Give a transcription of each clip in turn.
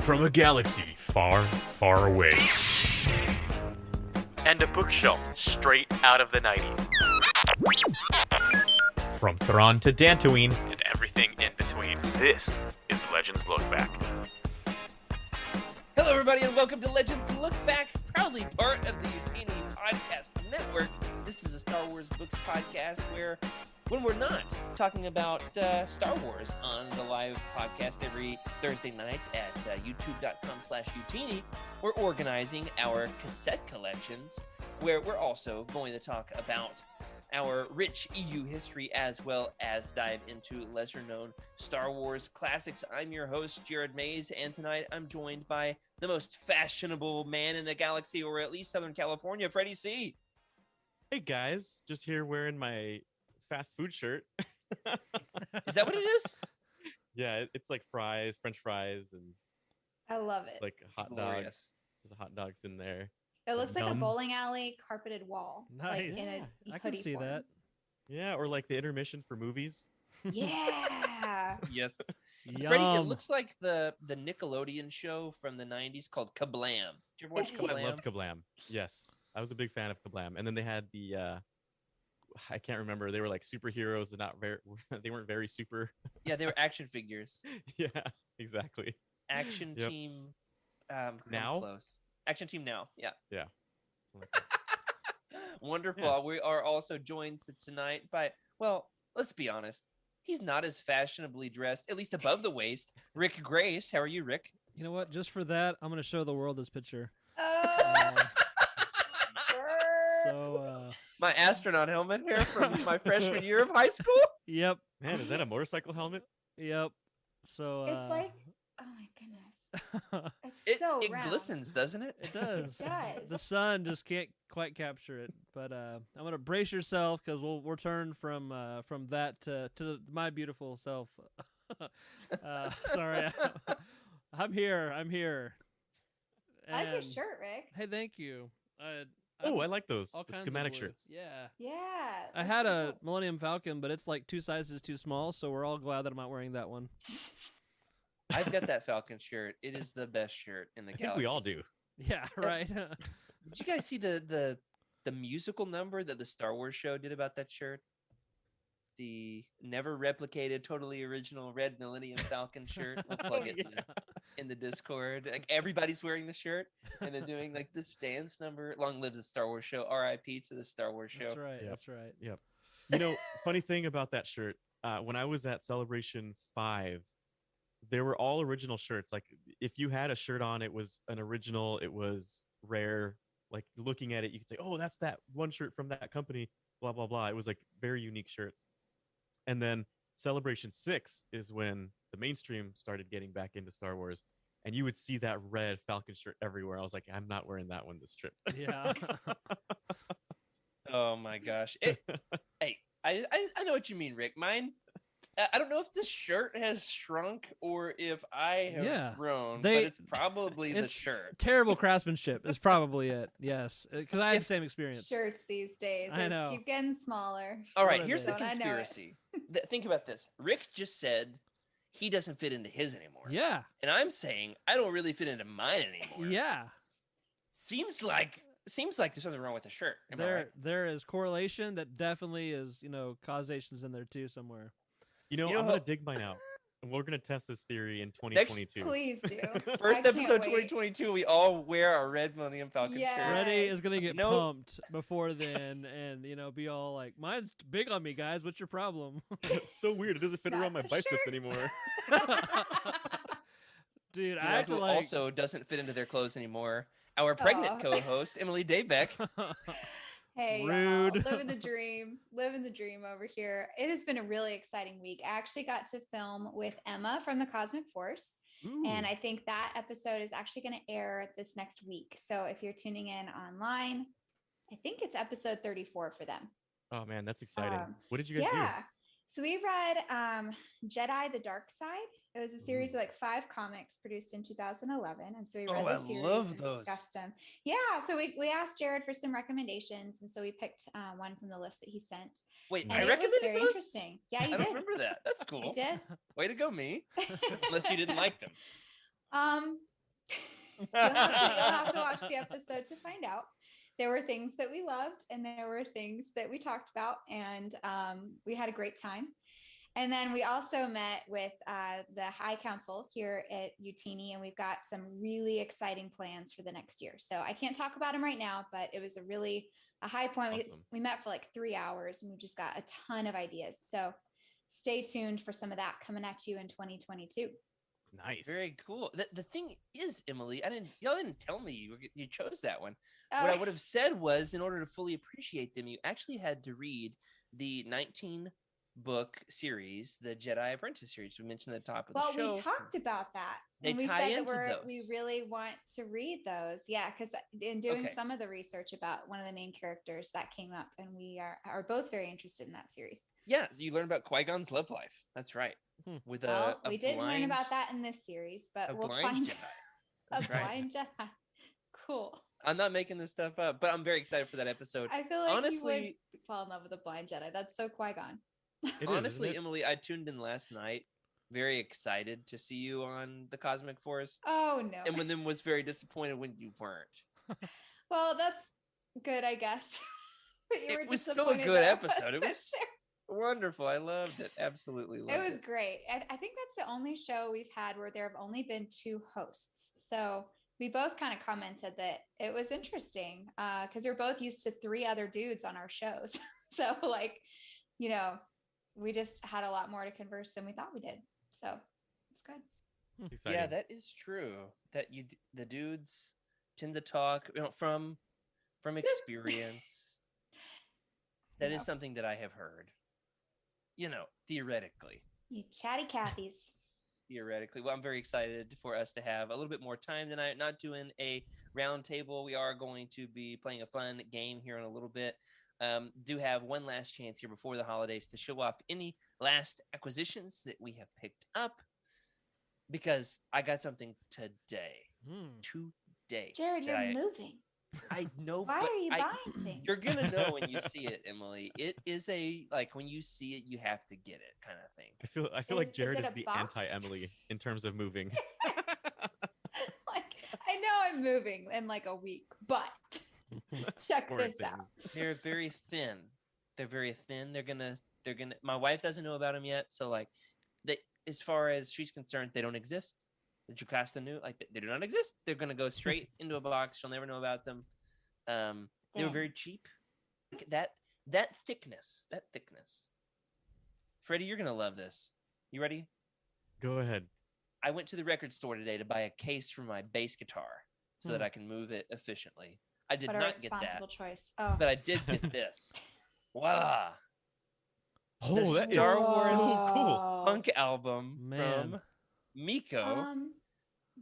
from a galaxy far, far away. And a bookshelf straight out of the 90s. From Thrawn to Dantooine And everything in between. This is Legends Look Back. Hello, everybody, and welcome to Legends Look Back, proudly part of the Utini Podcast Network. This is a Star Wars Books podcast where, when we're not talking about Star Wars on the live podcast every Thursday night at youtube.com/Utini, we're organizing our cassette collections, where we're also going to talk about our rich EU history as well as dive into lesser-known Star Wars classics. I'm your host, Jared Mays, and tonight I'm joined by the most fashionable man in the galaxy, or at least Southern California, Freddie C. Hey guys, just here wearing my fast food shirt. Is that what it is? Yeah, it's like fries, French fries, and I love it. like a hot dog. Glorious. There's hot dogs in there. It looks like a Yum. bowling alley carpeted wall. Nice. Like in a I can hoodie see form. that. Yeah, or like the intermission for movies. Yeah. Yes. Yum. Freddie, it looks like the Nickelodeon show from the 90s called Kablam. Did you ever watch Oh, I Kablam? loved Kablam. Yes, I was a big fan of Kablam. And then they had the I can't remember. They were like superheroes and not very. They weren't very super. Yeah, they were action figures. Yeah, exactly. Action Yep. Team. Come Now? close. Action Team Now. Yeah. Something like that. Wonderful. Yeah. We are also joined tonight by, well, let's be honest. He's not as fashionably dressed, at least above the waist. Rick Grace. How are you, Rick? You know what? Just for that, I'm going to show the world this picture. Oh. So, My astronaut helmet here from my freshman year of high school. yep. Man, is that a motorcycle helmet? Yep. So, It's like, oh my goodness. It's so It round. glistens, doesn't it? it does. It does. The sun just can't quite capture it. But I'm going to brace yourself because we'll turn from that to my beautiful self. Sorry. I'm here. I like your And- shirt, Rick. Hey, thank you. Oh, I like those. all The kinds of schematic blue. shirts. Yeah. Yeah. I that's had pretty a cool. Millennium Falcon, but it's like 2 sizes too small, so we're all glad that I'm not wearing that one. I've got that Falcon shirt. It is the best shirt in the I think galaxy. we all do. Yeah, right. Did you guys see the musical number that the Star Wars show did about that shirt? The never replicated, totally original red Millennium Falcon shirt. We'll plug it in the Discord. Like everybody's wearing the shirt, and they're doing like this dance number. Long live the Star Wars show. R.I.P. to the Star Wars show. That's right. Yep. That's right. You know, funny thing about that shirt, when I was at Celebration 5, there were all original shirts. Like if you had a shirt on, it was an original, it was rare. Like looking at it, you could say, oh, that's that one shirt from that company, blah, blah, blah. It was like very unique shirts. And then Celebration 6 is when the mainstream started getting back into Star Wars. And you would see that red Falcon shirt everywhere. I was like, I'm not wearing that one this trip. Yeah. Oh my gosh. Hey, I know what you mean, Rick. Mine. I don't know if this shirt has shrunk or if I have Yeah, grown, they- but it's probably the it's shirt. Terrible craftsmanship is probably it. Yes, because I had the same experience. Shirts these days. I They just know. keep getting smaller. All right, What here's is the it? Don't I know it? conspiracy. Think about this. Rick just said he doesn't fit into his anymore. Yeah. And I'm saying I don't really fit into mine anymore. Yeah. Seems like there's something wrong with the shirt. Am I right? There is correlation that definitely is, causations in there too somewhere. You know, You know I'm how- going to dig mine out. And we're going to test this theory in Next- 2022. Please do. I First can't episode wait. 2022, we all wear our red Millennium Falcon Yes. shirts. Freddie is gonna get No. pumped before then, and be all like, "Mine's big on me, guys. What's your problem?" It's so weird. It doesn't fit Not around my the biceps shirt. anymore. Dude, You I know have to who like. also doesn't fit into their clothes anymore. Our pregnant Aw. co-host, Emily Daybeck. Hey, Rude. y'all, living the dream over here. It has been a really exciting week. I actually got to film with Emma from the Cosmic Force, and I think that episode is actually going to air this next week. So if you're tuning in online, I think it's episode 34 for them. Oh man, that's exciting. Um, What did you guys Yeah. So we read Jedi: The Dark Side. It was a series of like 5 comics produced in 2011, and so we read Oh, I the series love and those. discussed them. Yeah, so we asked Jared for some recommendations, and so we picked one from the list that he sent. Wait, And I it was recommended very those? interesting. Yeah, I you don't did. remember that. That's I cool. did. Way to go, me. Unless you didn't like them. You'll have to watch the episode to find out. There were things that we loved, and there were things that we talked about, and we had a great time. And then we also met with the High Council here at UTini, and we've got some really exciting plans for the next year. So I can't talk about them right now, but it was a high point. Awesome. We met for like 3 hours, and we just got a ton of ideas. So stay tuned for some of that coming at you in 2022. Nice. Very cool. The thing is, Emily, y'all didn't tell me you chose that one. What I would have said was, in order to fully appreciate them, you actually had to read the 19-book series, the Jedi Apprentice series. We mentioned at the top of the show. Well, we talked about that. They and we tie said into that we those. really want to read those. Yeah, because in doing Okay. some of the research about one of the main characters, that came up, and we are both very interested in that series. Yeah, you learn about Qui-Gon's love life. That's right. With Well, a we didn't learn blind- about that in this series, but a we'll blind find Jedi. a That's right. blind Jedi. Cool. I'm not making this stuff up, but I'm very excited for that episode. I feel like Honestly- you would fall in love with a blind Jedi. That's so Qui-Gon. It is, Honestly, isn't it? Emily, I tuned in last night, very excited to see you on the Cosmic Force, Oh no. and then was very disappointed when you weren't. Well, that's good, I guess. that you It were was still a disappointed good that I episode. It wasn't was there. wonderful. I loved it. Absolutely loved It it. was great. I think that's the only show we've had where there have only been 2 hosts. So we both kind of commented that it was interesting because we're both used to 3 other dudes on our shows. So like, we just had a lot more to converse than we thought we did. So it's good. Exciting. Yeah, that is true. That the dudes tend to talk, from experience. That is Yeah. something that I have heard. Theoretically. You chatty Cathys. Theoretically. Well, I'm very excited for us to have a little bit more time tonight. Not doing a round table. We are going to be playing a fun game here in a little bit. Do have one last chance here before the holidays to show off any last acquisitions that we have picked up, because I got something today. Today. Jared, that you're moving. I know. Why but are you buying things? You're gonna know when you see it, Emily. It is when you see it, you have to get it kind of thing. I feel like Is Jared it is a the box? anti-Emily in terms of moving. Like, I know I'm moving in like a week, but check Poor this things. out. They're very thin. They're very thin. They're gonna. My wife doesn't know about them yet, so as far as she's concerned, they don't exist. The Jocasta knew, they do not exist. They're gonna go straight into a box. She'll never know about them. They were Dang. very cheap. That thickness. Freddie, you're gonna love this. You ready? Go ahead. I went to the record store today to buy a case for my bass guitar so that I can move it efficiently. I did What a not get that, responsible choice. Oh, but I did get this. Voila! Oh, that is Star so Wars cool. Punk album Man. from Miko.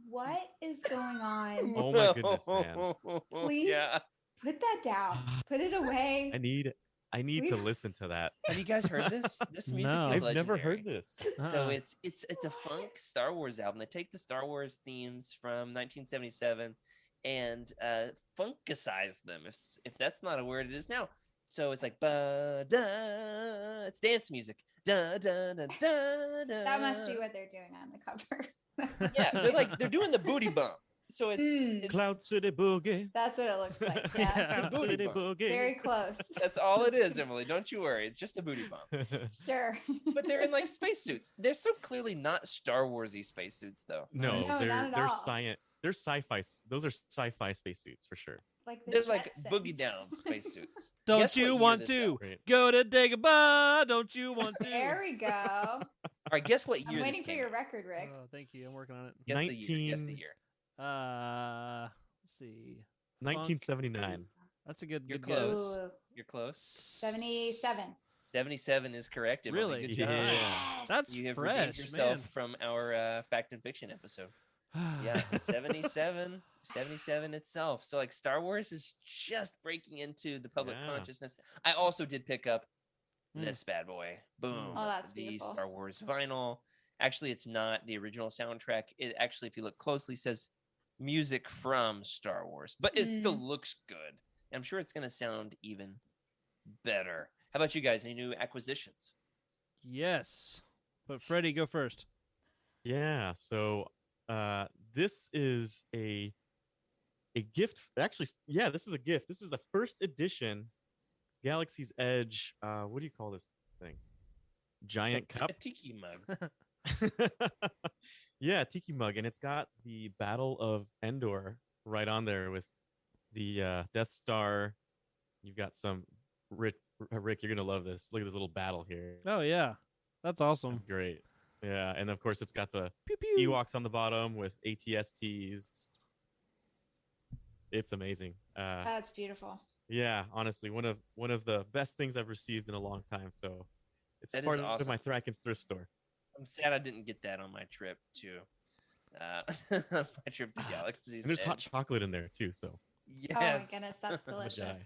what is going on? Oh my goodness, man. Please? Yeah. Put that down. Put it away. I need We- to listen to that. Have you guys heard this? This music No. is I've never heard legendary. this. So it's a funk Star Wars album. They take the Star Wars themes from 1977 and funkicize them. If that's not a word, it is now. So it's like ba da. It's dance music. Da da da da da. That must be what they're doing on the cover. Yeah, they're doing the booty bump. So it's Cloud City Boogie. That's what it looks like. Yeah, Yeah. it's Cloud booty City bump. Boogie. very close. That's all it is, Emily. Don't you worry. It's just a booty bump. Sure. But they're in spacesuits. They're so clearly not Star Warsy spacesuits, though. No, No, they're not at they're all. science. They're sci-fi. Those are sci-fi spacesuits for sure. Like the They're like Jetsons. boogie down spacesuits. Don't Guess what you year want this to out? Right. go to Dagobah? Don't you want to? There we go. All right, guess what year I'm this waiting for came your out? record, Rick. Oh, thank you. I'm working on it. Guess the year. Guess the 19 year. Let's see. 1979. That's a good You're good close. guess. Ooh, You're close. 77. 77 is correct, Emily. Really? Good job. Yeah. Yes. That's You have redeemed fresh, yourself man. from our fact and fiction episode. Yeah, 77 itself. So Star Wars is just breaking into the public Yeah. consciousness. I also did pick up Mm. this bad boy. Boom. Oh, that's the beautiful. Star Wars vinyl. Actually, it's not the original soundtrack. It actually, if you look closely, says music from Star Wars, but it still looks good. I'm sure it's going to sound even better. How about you guys? Any new acquisitions? Yes, but Freddie, go first. Yeah. So This is a gift. Actually, yeah, this is a gift. This is the first edition Galaxy's Edge. What do you call this thing? Giant cup. A tiki mug. Yeah, tiki mug, and it's got the Battle of Endor right on there with the Death Star. You've got some Rick. Rick, you're gonna love this. Look at this little battle here. Oh yeah, that's awesome. That's great. Yeah, and of course it's got the Pew pew. Ewoks on the bottom with ATSTs. It's amazing. That's beautiful. Yeah, honestly, one of the best things I've received in a long time. So it's That is part of awesome. my Thraken thrift store. I'm sad I didn't get that on my trip to my trip to Galaxy's And there's hot Edge. chocolate in there too. So Yes. Oh my goodness, that's I'm a delicious. Jedi.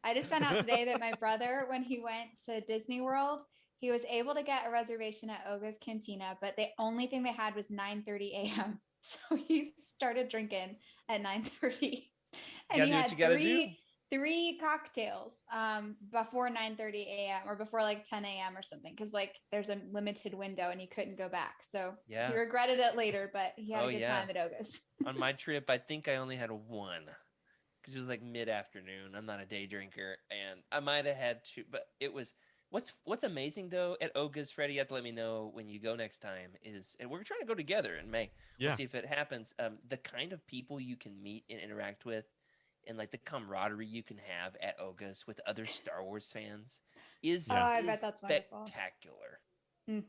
I just found out today that my brother, when he went to Disney World, he was able to get a reservation at Oga's Cantina, but the only thing they had was 9:30 a.m. So he started drinking at 9:30, and Gotta he do what had you gotta do. three cocktails before 9:30 a.m. or before like 10 a.m. or something, because like there's a limited window and he couldn't go back. So Yeah. he regretted it later, but he had Oh, a good yeah. time at Oga's. On my trip, I think I only had one because it was like mid-afternoon. I'm not a day drinker, and I might have had two, but it was. What's amazing though at Oga's, Freddie, you have to let me know when you go next time. And we're trying to go together in May. yeah, We'll see if it happens. The kind of people you can meet and interact with, and like the camaraderie you can have at Oga's with other Star Wars fans is, Oh, I is bet that's wonderful. spectacular. Mm.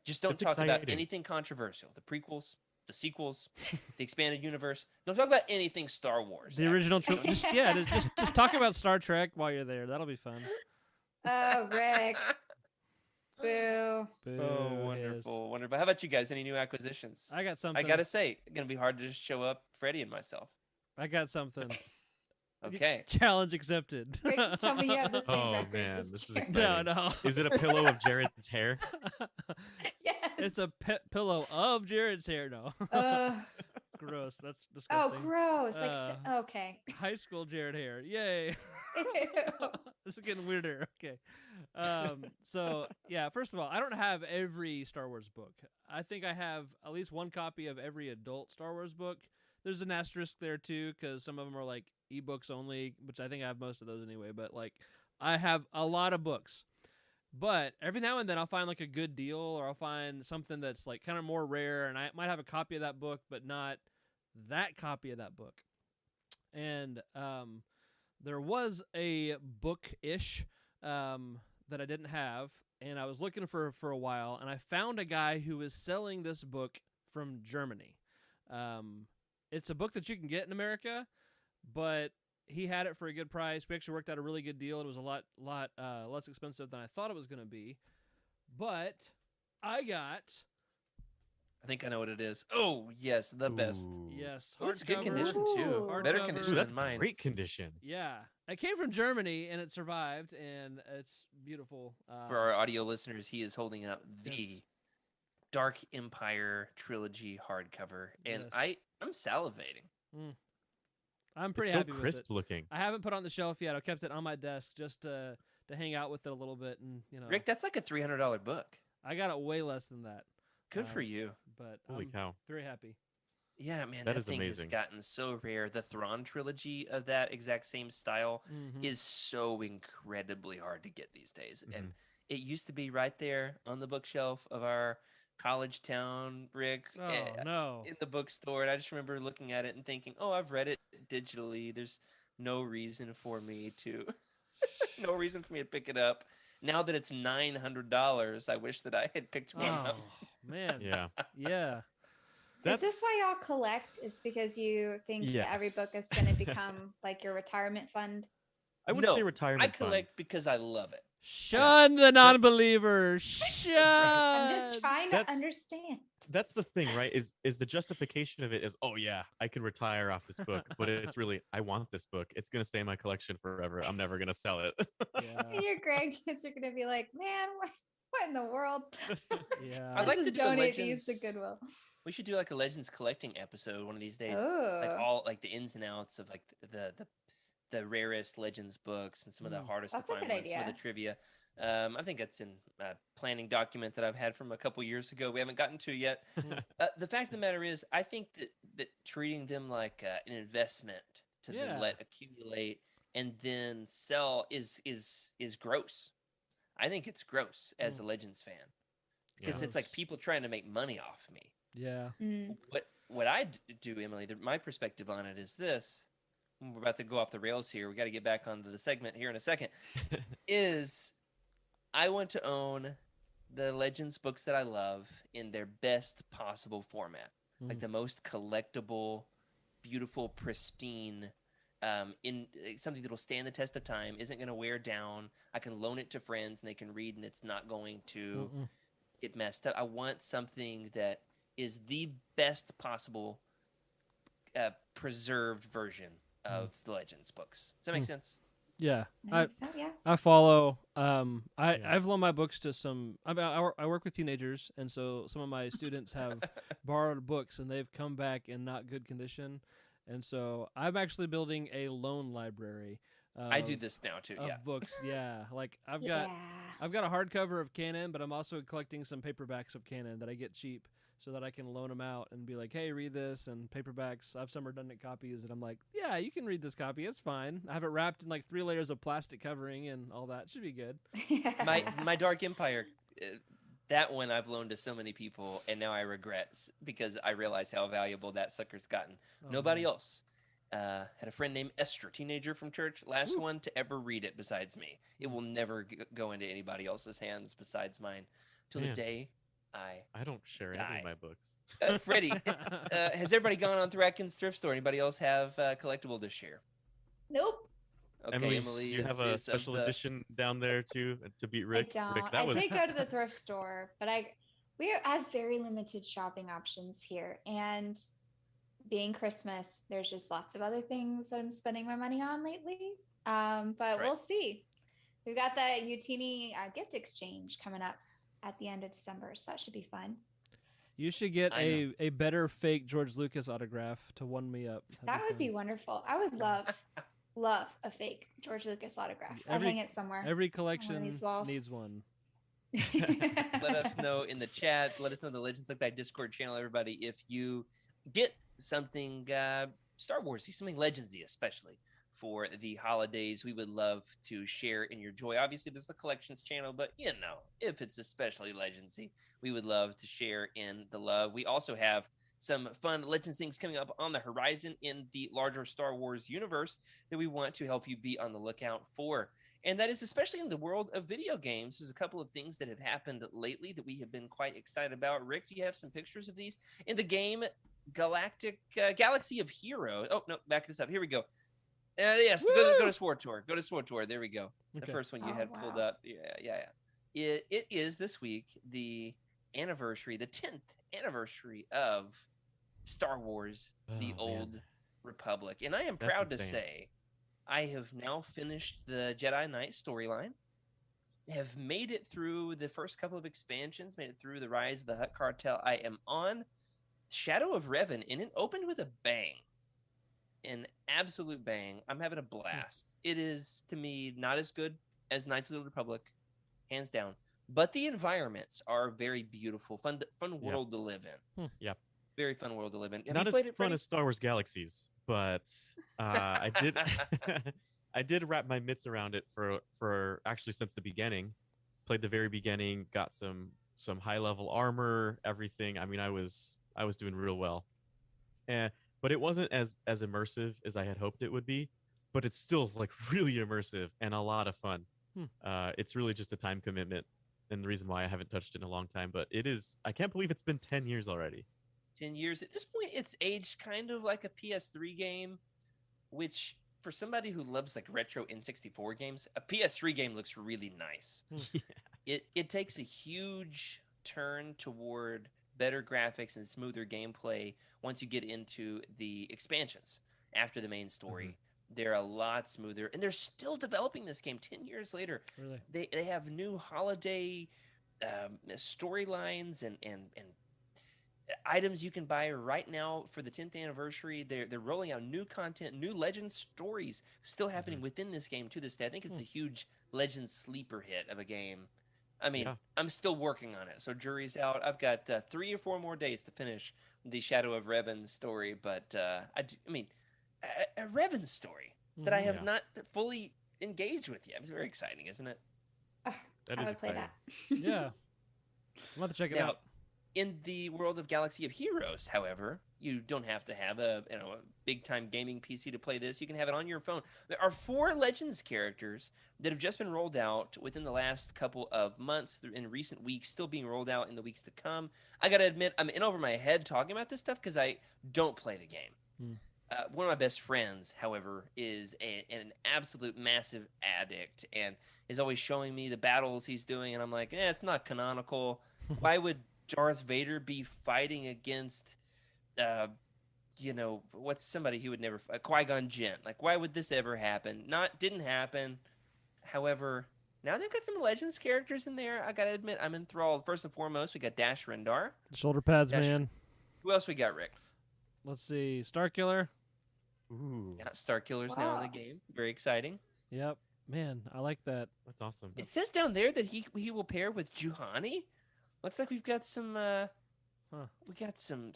Just don't It's talk about exciting. anything controversial. The prequels, the sequels, the expanded universe. Don't talk about anything Star Wars. The original trilogy. Just talk about Star Trek while you're there. That'll be fun. Oh, Rick. Boo. Boo, Oh, Hiz. wonderful, wonderful. How about you guys? Any new acquisitions? I got something. I gotta say, it's gonna be hard to just show up, Freddie and myself. I got something. Okay. Challenge accepted. Rick, tell me you have the same Oh, records man, as this is Jared. exciting. no. is it a pillow of Jared's hair? Yes. It's a pillow of Jared's hair. No. Gross. That's Oh, disgusting. gross. Like, Uh, okay. High school Jared hair. Yay. Ew. This is getting weirder. Okay. So yeah, first of all, I don't have every Star Wars book. I think I have at least one copy of every adult Star Wars book. There's an asterisk there too, because some of them are like ebooks only, which I think I have most of those anyway. But like, I have a lot of books. But every now and then I'll find like a good deal, or I'll find something that's like kind of more rare, and I might have a copy of that book, but not that copy of that book. And there was a book-ish that I didn't have, and I was looking for a while, and I found a guy who was selling this book from Germany. It's a book that you can get in America, but he had it for a good price. We actually worked out a really good deal. It was a lot less expensive than I thought it was going to be. But I got I think I know what it is. Oh, yes, the best. Ooh. yes, Oh, it's good hardcover. condition too. Ooh. Better Hardcover. condition Ooh, that's than mine. great condition. Yeah, it came from Germany and it survived, and it's beautiful. For our audio listeners, he is holding up the Yes. Dark Empire trilogy hardcover, and Yes. I'm salivating. I'm pretty It's so happy with crisp it. looking. I haven't put it on the shelf yet. I kept it on my desk just to hang out with it a little bit, and Rick, that's like a $300 book. I got it way less than that. Good for Um, you. But Holy I'm cow. very happy. Yeah, man, That that is thing has amazing. gotten so rare. The Thrawn trilogy of that exact same style Mhm. is so incredibly hard to get these days. Mm-hmm. And it used to be right there on the bookshelf of our college town, Rick, Oh no! in the bookstore. And I just remember looking at it and thinking, oh, I've read it digitally. There's no reason for me to, no reason for me to pick it up. Now that it's $900, I wish that I had picked one up. Oh man! Yeah. Yeah. Is this why y'all collect? Is because you think that every book Yes. is going to become like your retirement fund? I wouldn't No, say retirement I fund. collect because I love it. Shun the non-believer. Shun. I'm just trying to that's- understand. That's the thing, right? Is the justification of it is, oh yeah, I can retire off this book, but it's really, I want this book. It's gonna stay in my collection forever. I'm never gonna sell it. Yeah. And your grandkids are going to be like, man, what in the world? Yeah. I'd Let's like to just do a donate these to Legends- Goodwill. We should do like a Legends collecting episode one of these days. Like Oh, all like the ins and outs of like the rarest Legends books and some of the hardest that's to a find good ones, some of idea. the trivia. I think it's in a planning document that I've had from a couple years ago. We haven't gotten to yet. The fact of the matter is, I think that treating them like an investment to then Yeah. let accumulate and then sell is gross. I think it's gross as a Legends fan because it's like Gross. people trying to make money off me. Yeah. Mm. What I do, Emily, my perspective on it is this. We're about to go off the rails here. We got to get back onto the segment here in a second. Is I want to own the Legends books that I love in their best possible format, like the most collectible, beautiful, pristine, in something that will stand the test of time, isn't going to wear down. I can loan it to friends and they can read, and it's not going to get messed up. I want something that is the best possible preserved version of the Legends books. Does that make sense? Yeah. I think so, yeah. I follow. I've loaned my books to some. I work with teenagers, and so some of my students have borrowed books, and they've come back in not good condition. And so I'm actually building a loan library. I do this now too. Of Yeah. books. Yeah, like I've Yeah. got a hardcover of Canon, but I'm also collecting some paperbacks of Canon that I get cheap, so that I can loan them out and be like, hey, read this. And paperbacks, I have some redundant copies, and I'm like, yeah, you can read this copy. It's fine. I have it wrapped in like 3 layers of plastic covering and all that. Should be good. My Dark Empire, that one I've loaned to so many people, and now I regret because I realize how valuable that sucker's gotten. Oh, Nobody man. else. Had a friend named Esther, teenager from church, last one to ever read it besides me. It will never go into anybody else's hands besides mine till the Man. day I don't share any Die. of my books. Freddie, has everybody gone on Thraken's thrift store? Anybody else have collectible to share? Nope. Okay, Emily, do you have a is of special the- edition down there too to beat I Rick? don't. Rick, that I was did go to the thrift store, but I have very limited shopping options here. And being Christmas, there's just lots of other things that I'm spending my money on lately. But Right. we'll see. We've got the Utini gift exchange coming up at the end of December, so that should be fun. You should get I a better fake George Lucas autograph to one me up. That would be fun. wonderful. I would love a fake George Lucas autograph. I'd Every- hang it somewhere. Every collection these walls. needs one. Let us know in the chat. Let us know in the Legends Look Back Discord channel, everybody, if you get something Star Warsy, something Legendsy, especially for the holidays. We would love to share in your joy. Obviously, there's the collections channel, but if it's especially Legendsy, we would love to share in the love. We also have some fun Legends things coming up on the horizon in the larger Star Wars universe that we want to help you be on the lookout for. And that is especially in the world of video games. There's a couple of things that have happened lately that we have been quite excited about. Rick, do you have some pictures of these? In the game Galaxy of Heroes. Oh, no, back this up. Here we go. Yes, go to Sword Tour. Go to Sword Tour. There we go. Okay. The first one you Oh, had pulled wow. up. Yeah. It is this week the 10th anniversary of Star Wars, the Oh, man. Old Republic. And I am That's proud to insane. say I have now finished the Jedi Knight storyline, have made it through the first couple of expansions, made it through the Rise of the Hutt Cartel. I am on Shadow of Revan, and it opened with a bang. An absolute bang. I'm having a blast. It is, to me, not as good as Knights of the Old Republic, hands down. But the environments are very beautiful, fun world to live in. Yep. Very fun world to live in. Have Not you as played it, fun Freddie? as Star Wars Galaxies, but I did I did wrap my mitts around it for actually since the beginning. Played the very beginning, got some high level armor, everything. I mean, I was doing real well. But it wasn't as immersive as I had hoped it would be, but it's still like really immersive and a lot of fun. It's really just a time commitment, and the reason why I haven't touched it in a long time. But it is, I can't believe it's been 10 years already. 10 years. At this point, it's aged kind of like a PS3 game, which for somebody who loves like retro N64 games, a PS3 game looks really nice. It takes a huge turn toward better graphics and smoother gameplay once you get into the expansions after the main story. They're a lot smoother, and they're still developing this game 10 years later. Really? They have new holiday storylines and items you can buy right now for the 10th anniversary. They're rolling out new content, new Legends stories still happening within this game to this day. I think it's a huge Legends sleeper hit of a game. I mean, Yeah. I'm still working on it, so jury's out. I've got 3 or 4 more days to finish the Shadow of Revan story, but I mean, a Revan story that I have Yeah. not fully engaged with yet. It's very exciting, isn't it? Ugh, That I is would play exciting. that. Yeah. I'll have to check it Now, out. in the world of Galaxy of Heroes, however, you don't have to have a big time gaming PC to play this. You can have it on your phone. There are 4 Legends characters that have just been rolled out within the last couple of months, in recent weeks, still being rolled out in the weeks to come. I gotta admit, I'm in over my head talking about this stuff because I don't play the game. One of my best friends, however, is an absolute massive addict and is always showing me the battles he's doing, and I'm like, it's not canonical. Why would Darth Vader be fighting against, what's somebody he would never, Qui-Gon Jinn? Like, why would this ever happen? Didn't happen. However, now they've got some Legends characters in there. I gotta admit, I'm enthralled. First and foremost, we got Dash Rendar. Shoulder pads, Dash- man. Who else we got, Rick? Let's see. Starkiller. Ooh, Yeah, Star Killer's now in the Wow. game. Very exciting. Yep. Man, I like that. that's awesome. It says down there that he will pair with Juhani. Looks like we've got some we got some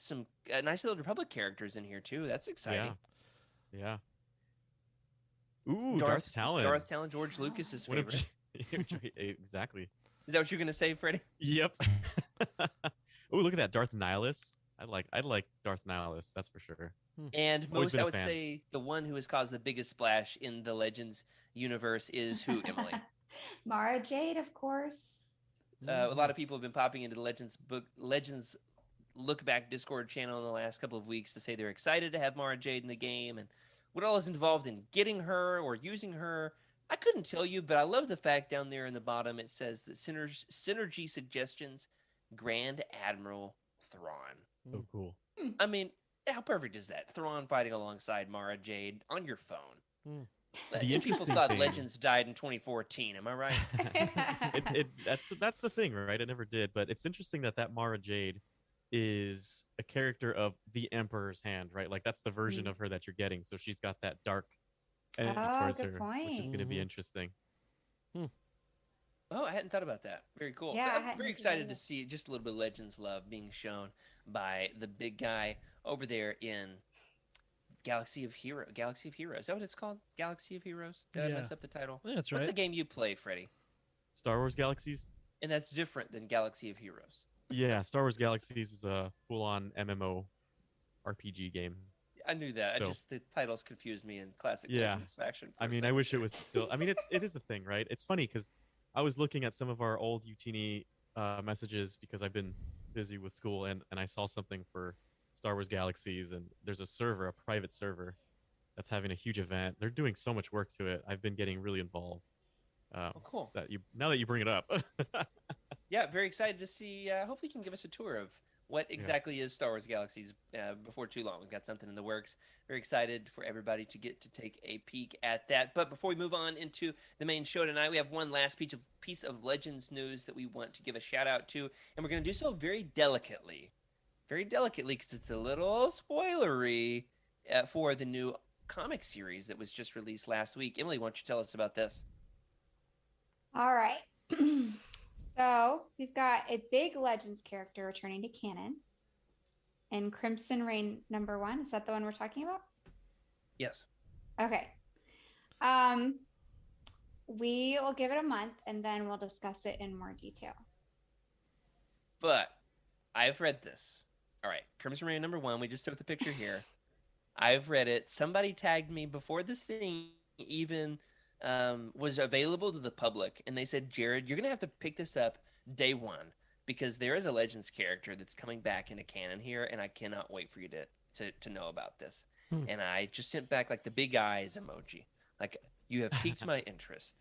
nice little Republic characters in here too. That's exciting. Yeah. Ooh, Darth Talon. Darth Talon, George Lucas's What if- favorite. exactly. Is that what you're gonna say, Freddie? Yep. Oh, look at that, Darth Nihilus. I'd like Darth Nihilus. That's for sure. And Always most, been I a would fan. say, the one who has caused the biggest splash in the Legends universe is who, Emily? Mara Jade, of course. A lot of people have been popping into the Legends Look Back Discord channel in the last couple of weeks to say they're excited to have Mara Jade in the game and what all is involved in getting her or using her. I couldn't tell you, but I love the fact down there in the bottom it says that synergy suggestions, Grand Admiral Thrawn. Oh, cool. I mean, how perfect is that? Thrawn fighting alongside Mara Jade on your phone. Hmm. The People interesting thought thing- Legends died in 2014. Am I right? That's the thing, right? It never did, but it's interesting that Mara Jade is a character of the Emperor's hand, right? Like that's the version of her that you're getting. So she's got that dark energy Oh, towards good her, which is going to be point. interesting. Oh, I hadn't thought about that. Very cool. Yeah, I I'm hadn't very seen that excited to either. see just a little bit of Legends love being shown by the big guy over there in Galaxy of Heroes. Is that what it's called? Galaxy of Heroes? Did I Yeah. mess up the title? Yeah, that's What's right. the game you play, Freddie? Star Wars Galaxies? And that's different than Galaxy of Heroes. Yeah, Star Wars Galaxies is a full-on MMO RPG game. I knew that. So- The titles confused me in classic Yeah. Legends fashion. for I a mean, I second wish it there. was still. I mean, it is a thing, right? It's funny because I was looking at some of our old Utini messages because I've been busy with school, and I saw something for Star Wars Galaxies, and there's a private server, that's having a huge event. They're doing so much work to it. I've been getting really involved. Oh, cool. Now that you bring it up. Yeah, very excited to see. Hopefully, you can give us a tour of what exactly is Star Wars Galaxies before too long. We've got something in the works. Very excited for everybody to get to take a peek at that. But before we move on into the main show tonight, we have one last piece of Legends news that we want to give a shout out to, and we're going to do so very delicately because it's a little spoilery for the new comic series that was just released last week. Emily, why don't you tell us about this? All right. So we've got a big Legends character returning to canon in Crimson Reign #1. Is that the one we're talking about? Yes. Okay. We will give it a month and then we'll discuss it in more detail. But I've read this. All right, Crimson Reign #1. We just took the picture here. I've read it. Somebody tagged me before this thing even was available to the public, and they said, "Jared, you're gonna have to pick this up day one because there is a Legends character that's coming back into canon here, and I cannot wait for you to know about this." And I just sent back like the big eyes emoji, like you have piqued my interest.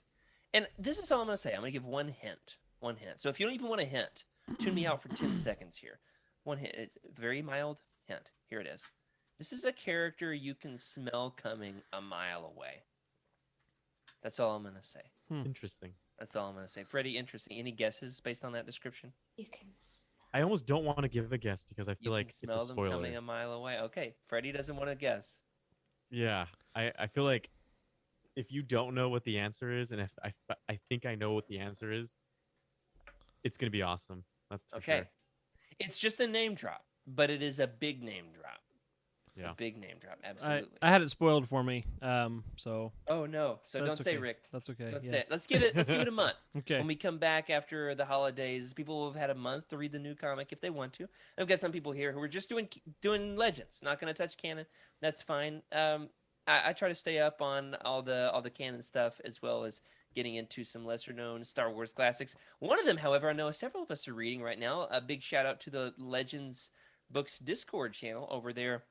And this is all I'm gonna say. I'm gonna give one hint. One hint. So if you don't even want a hint, tune me out for 10 seconds here. One hint. It's a very mild hint. Here it is. This is a character you can smell coming a mile away. That's all I'm going to say. Interesting. That's all I'm going to say. Freddie, interesting. Any guesses based on that description? You can smell I almost don't want to give a guess because I You feel can like it's a smell them coming spoiler. a mile away. Okay, Freddie doesn't want to guess. Yeah, I feel like if you don't know what the answer is, and if I think I know what the answer is, it's gonna be awesome. That's for Okay, sure. it's just a name drop, but it is a big name drop. Yeah. A big name drop, I absolutely. had it spoiled for me. So Oh no! So that's don't say okay. Rick. That's okay. Let's Yeah. let's give it a month. Okay. When we come back after the holidays, people will have had a month to read the new comic if they want to. I've got some people here who are just doing Legends, not going to touch canon. That's fine. I try to stay up on all the canon stuff as well as getting into some lesser known Star Wars classics. One of them, however, I know several of us are reading right now. A big shout out to the Legends Books Discord channel over there.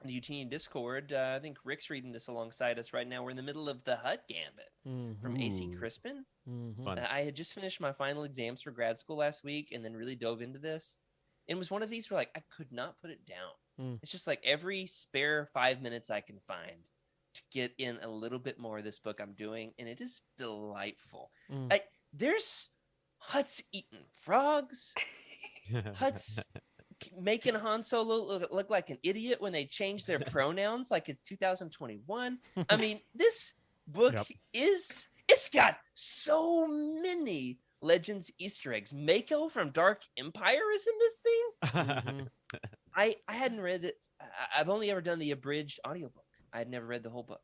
The Utini Discord. I think Rick's reading this alongside us right now. We're in the middle of the Hut Gambit from AC Ooh. Crispin. Fun. I had just finished my final exams for grad school last week and then really dove into this. It was one of these where like I could not put it down. It's just like every spare 5 minutes I can find to get in a little bit more of this book I'm doing, and it is delightful. Like there's Huts eating frogs, Huts making Han Solo look like an idiot when they change their pronouns like it's 2021. I mean, this book it's got so many Legends Easter eggs. Mako from Dark Empire is in this thing. I hadn't read it. I've only ever done the abridged audiobook. I had never read the whole book.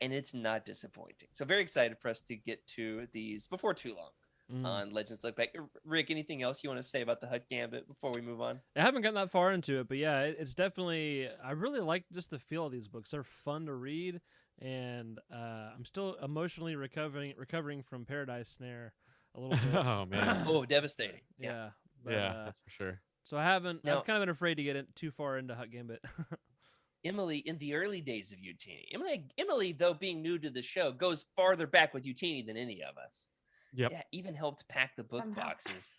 And it's not disappointing. So very excited for us to get to these before too long. On Legends Look Back. Rick, anything else you want to say about the Hut Gambit before we move on? I haven't gotten that far into it, but yeah, it's definitely. I really like just the feel of these books. They're fun to read, and I'm still emotionally recovering from Paradise Snare a little bit. Oh man. Oh, devastating. Yeah, but, Yeah, that's for sure. So I haven't. Now- I've kind of been afraid to get too far into Hut Gambit. Emily, in the early days of Utini, Emily, though being new to the show, goes farther back with Utini than any of us. Yep. Yeah, even helped pack the book Somehow. boxes.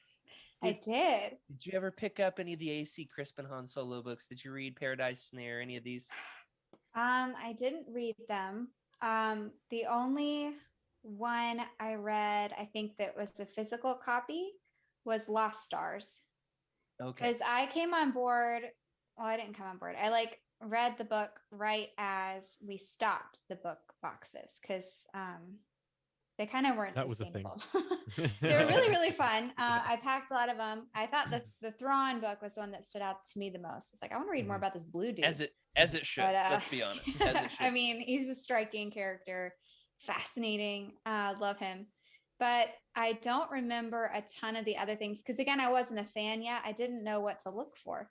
I did. Did you ever pick up any of the AC Crispin Han Solo books? Did you read Paradise Snare? Any of these? I didn't read them. The only one I read, I think that was a physical copy, was Lost Stars. Okay. Because I came on board. Well, I didn't come on board. I read the book right as we stopped the book boxes because they kind of weren't That was a thing. sustainable. They were really, really fun. I packed a lot of them. I thought the Thrawn book was the one that stood out to me the most. It's like, I want to read more about this blue dude. As it should. But, Let's be honest. As it should. I mean, he's a striking character, fascinating. Love him. But I don't remember a ton of the other things because, again, I wasn't a fan yet. I didn't know what to look for.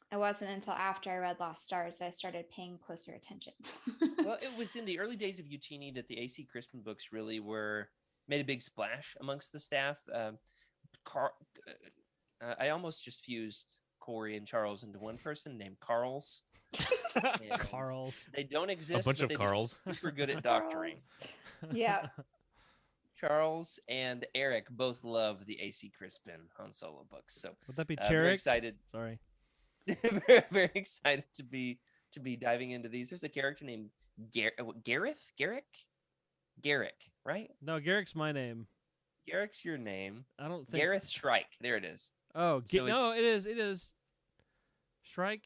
It wasn't until after I read Lost Stars that I started paying closer attention. Well, it was in the early days of Utini that the AC Crispin books really made a big splash amongst the staff. I almost just fused Corey and Charles into one person named Carls. And Carls. They don't exist. bunch but of they've Carls. been super good at doctoring. Yeah. Charles and Eric both love the AC Crispin Han Solo books. So Would that be very Tarek? excited. Sorry. very, very excited to be diving into these. There's a character named Garrick, right? No, Garrick's my name. Garrick's your name. I don't think. Gareth Shrike. There it is. Oh, So no, it is. Shrike.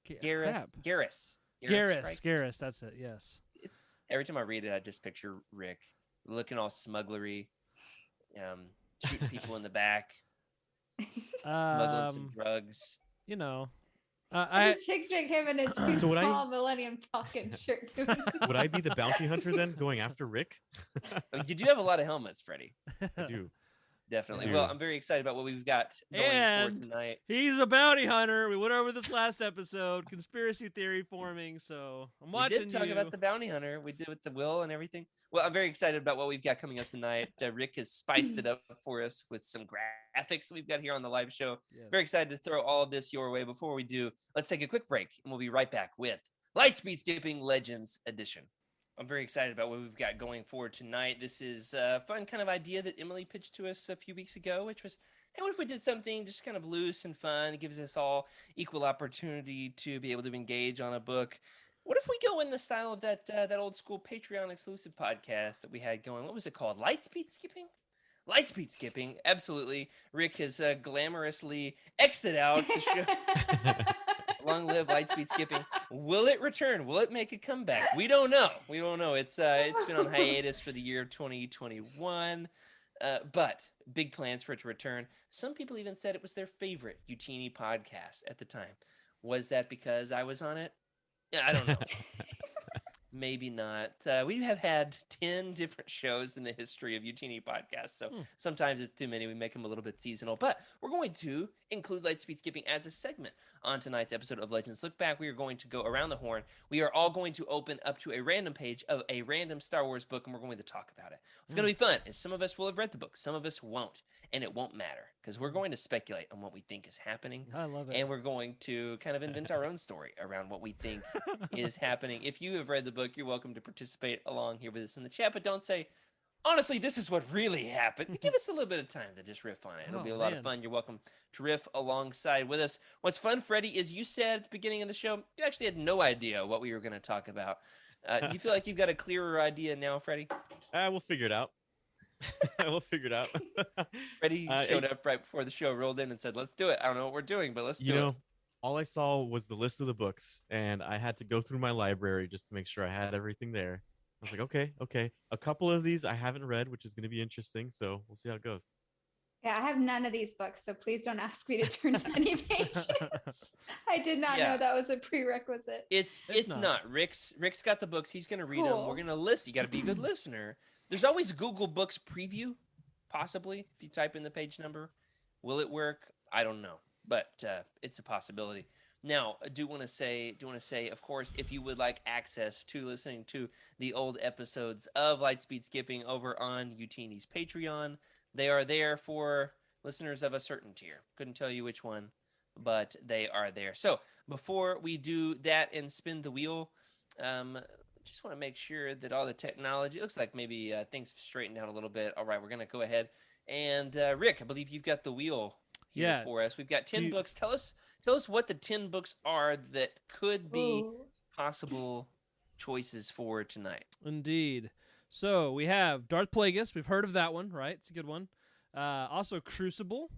Crap. Garrus. Garrus. That's it. Yes. It's every time I read it, I just picture Rick looking all smugglery, shooting people in the back, smuggling some drugs. You know, I was picturing him in a too So would I- small Millennium Falcon shirt. Would I be the bounty hunter then, going after Rick? You do have a lot of helmets, Freddie. I do. Definitely. I do. Well, I'm very excited about what we've got going And- for tonight. He's a bounty hunter. We went over this last episode. Conspiracy theory forming. So I'm watching We did talk you. about the bounty hunter. We did with the will and everything. Well, I'm very excited about what we've got coming up tonight. Rick has spiced it up for us with some graphics we've got here on the live show. Yes. Very excited to throw all of this your way. Before we do, let's take a quick break, and we'll be right back with Lightspeed Skipping Legends Edition. I'm very excited about what we've got going forward tonight. This is a fun kind of idea that Emily pitched to us a few weeks ago, which was, hey, what if we did something just kind of loose and fun? It gives us all equal opportunity to be able to engage on a book. What if we go in the style of that old school Patreon exclusive podcast that we had going? What was it called? Lightspeed Skipping? Lightspeed Skipping. Absolutely. Rick has glamorously exited out the show. Long live Lightspeed Skipping. Will it return? Will it make a comeback? We don't know. We don't know. It's been on hiatus for the year of 2021, but big plans for it to return. Some people even said it was their favorite Utini podcast at the time. Was that because I was on it? Yeah, I don't know. Maybe not. We have had 10 different shows in the history of Utini podcasts, so sometimes it's too many. We make them a little bit seasonal, but we're going to include Lightspeed Skipping as a segment on tonight's episode of Legends Look Back. We are going to go around the horn. We are all going to open up to a random page of a random Star Wars book, and we're going to talk about it. It's going to be fun, and some of us will have read the book. Some of us won't, and it won't matter, because we're going to speculate on what we think is happening. I love it. And we're going to kind of invent our own story around what we think is happening. If you have read the book, you're welcome to participate along here with us in the chat, but don't say, honestly, this is what really happened. Give us a little bit of time to just riff on it. It'll be a lot of fun. You're welcome to riff alongside with us. What's fun, Freddie, is you said at the beginning of the show, you actually had no idea what we were going to talk about. Do you feel like you've got a clearer idea now, Freddie? We'll figure it out. We'll figure it out. Freddie showed up right before the show rolled in and said, let's do it. I don't know what we're doing, but let's do it. All I saw was the list of the books, and I had to go through my library just to make sure I had everything there. I was like, okay. A couple of these I haven't read, which is going to be interesting, so we'll see how it goes. Yeah, I have none of these books, so please don't ask me to turn to any pages. I did not know that was a prerequisite. It's not. Rick's got the books. He's going to read them. We're going to listen. You got to be a good listener. There's always Google Books Preview, possibly, if you type in the page number. Will it work? I don't know, but it's a possibility. Now, I do want to say, of course, if you would like access to listening to the old episodes of Lightspeed Skipping over on Utini's Patreon, they are there for listeners of a certain tier. Couldn't tell you which one, but they are there. So before we do that and spin the wheel, just want to make sure that all the technology, looks like maybe things straightened out a little bit. All right, we're going to go ahead. And Rick, I believe you've got the wheel here for us. We've got 10 books. Tell us what the 10 books are that could be possible choices for tonight. Indeed. So we have Darth Plagueis. We've heard of that one, right? It's a good one. Also Crucible.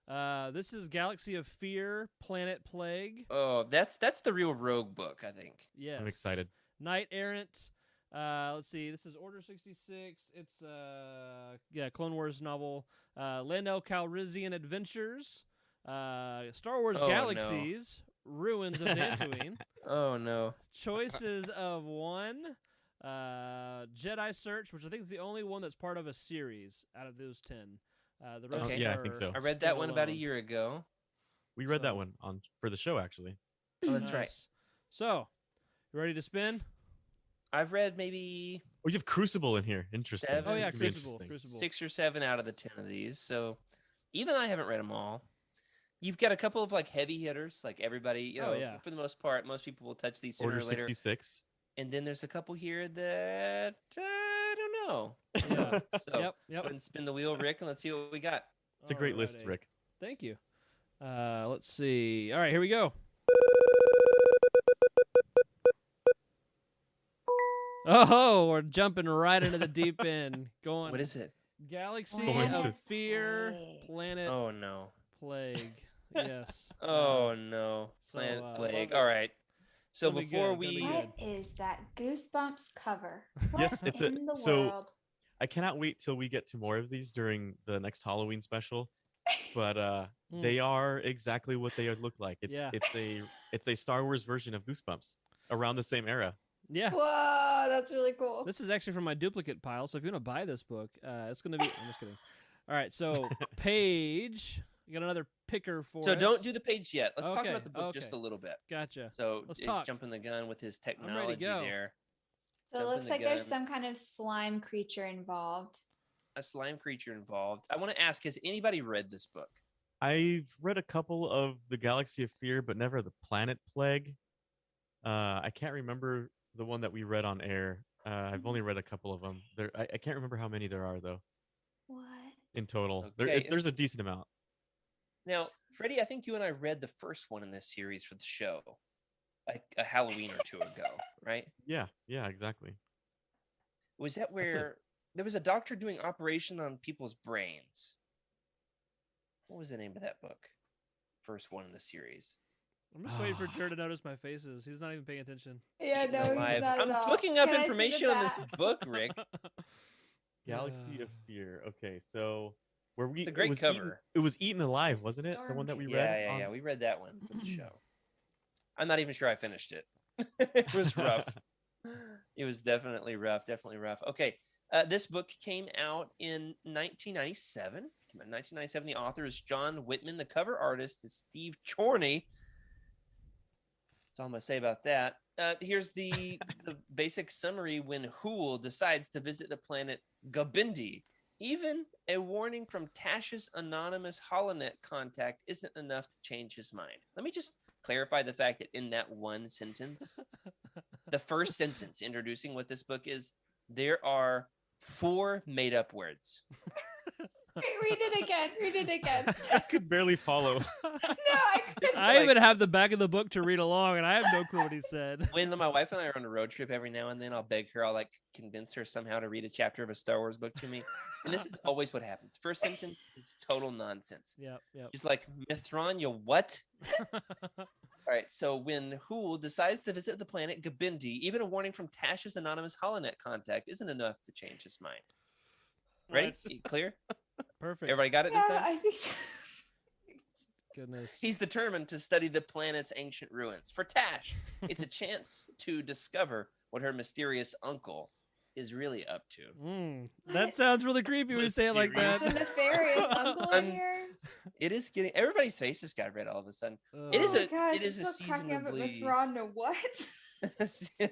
This is Galaxy of Fear, Planet Plague. Oh, that's the real Rogue book, I think. Yes. I'm excited. Knight Errant. Let's see. This is Order 66. It's Clone Wars novel. Lando Calrissian Adventures. Star Wars Galaxies. No. Ruins of Dantooine. Oh no. Choices of One. Jedi Search, which I think is the only one that's part of a series out of those 10. The rest I think so. I read that one about a year ago. We read that one for the show, actually. Oh, that's right. So, you ready to spin? I've read maybe... Oh, you have Crucible in here. Interesting. 7, oh, yeah, Crucible. 6 or 7 out of the 10 of these. So, even I haven't read them all. You've got a couple of heavy hitters, like everybody, for the most part, most people will touch these sooner or later. Order 66. And then there's a couple here that I don't know. Yeah. So, yep. go ahead and spin the wheel, Rick, and let's see what we got. It's a great list, Rick. Thank you. Let's see. All right, here we go. Oh, we're jumping right into the deep end. Going. What is it? Galaxy of Fear, Planet. Oh no. Plague. Yes. Oh no. Planet Plague. All right. So before we, what is that Goosebumps cover? What yes, it's a in the so. world? I cannot wait till we get to more of these during the next Halloween special. But they are exactly what they look like. It's a Star Wars version of Goosebumps around the same era. Yeah. Whoa, that's really cool. This is actually from my duplicate pile, so if you want to buy this book, it's going to be... I'm just kidding. All right, so Paige, you got another picker for us. So don't do the page yet. Let's talk about the book just a little bit. Gotcha. So let's he's talk. jumping the gun with his I'm ready technology to go. there. So it looks like there's some kind of slime creature involved. A slime creature involved. I want to ask, has anybody read this book? I've read a couple of the Galaxy of Fear, but never the Planet Plague. I can't remember the one that we read on air. I've only read a couple of them. I can't remember how many there are, though. What? In total. Okay. There's a decent amount. Now, Freddie, I think you and I read the first one in this series for the show, like a Halloween or two ago, right? Yeah, exactly. Was that where there was a doctor doing operation on people's brains. What was the name of that book? First one in the series. I'm just waiting for Jared to notice my faces. He's not even paying attention. Yeah, no, Alive. he's not I'm at all. looking up Can I see the information on this back? book, Rick. Galaxy of Fear. Okay, so where we It's a great it was cover. it was Eaten Alive, wasn't it? The one that we read. Yeah. We read that one for the show. I'm not even sure I finished it. It was rough. It was definitely rough. Okay, this book came out in 1997. The author is John Whitman. The cover artist is Steve Chorney. That's all I'm going to say about that. Here's the basic summary. When Hool decides to visit the planet Gabindi, even a warning from Tash's anonymous HoloNet contact isn't enough to change his mind. Let me just clarify the fact that in that one sentence, the first sentence introducing what this book is, there are 4 made-up words. Wait, read it again. I could barely follow. No, I couldn't. I even have the back of the book to read along, and I have no clue what he said. When my wife and I are on a road trip every now and then, I'll beg her, I'll like convince her somehow to read a chapter of a Star Wars book to me. And this is always what happens. First sentence is total nonsense. Yep. She's like, Mithron, you what? All right, so when Hool decides to visit the planet Gabindi, even a warning from Tash's anonymous HoloNet contact isn't enough to change his mind. Ready? Clear? Perfect. Everybody got it this Yeah, time? I think so. Goodness. He's determined to study the planet's ancient ruins. For Tash, it's a chance to discover what her mysterious uncle is really up to. That sounds really creepy when you say it like There's that. a nefarious uncle in here. It is getting everybody's faces got red all of a sudden. It Oh. is a Gosh, it is a I'm so cracking up at seasonably Mithron to what?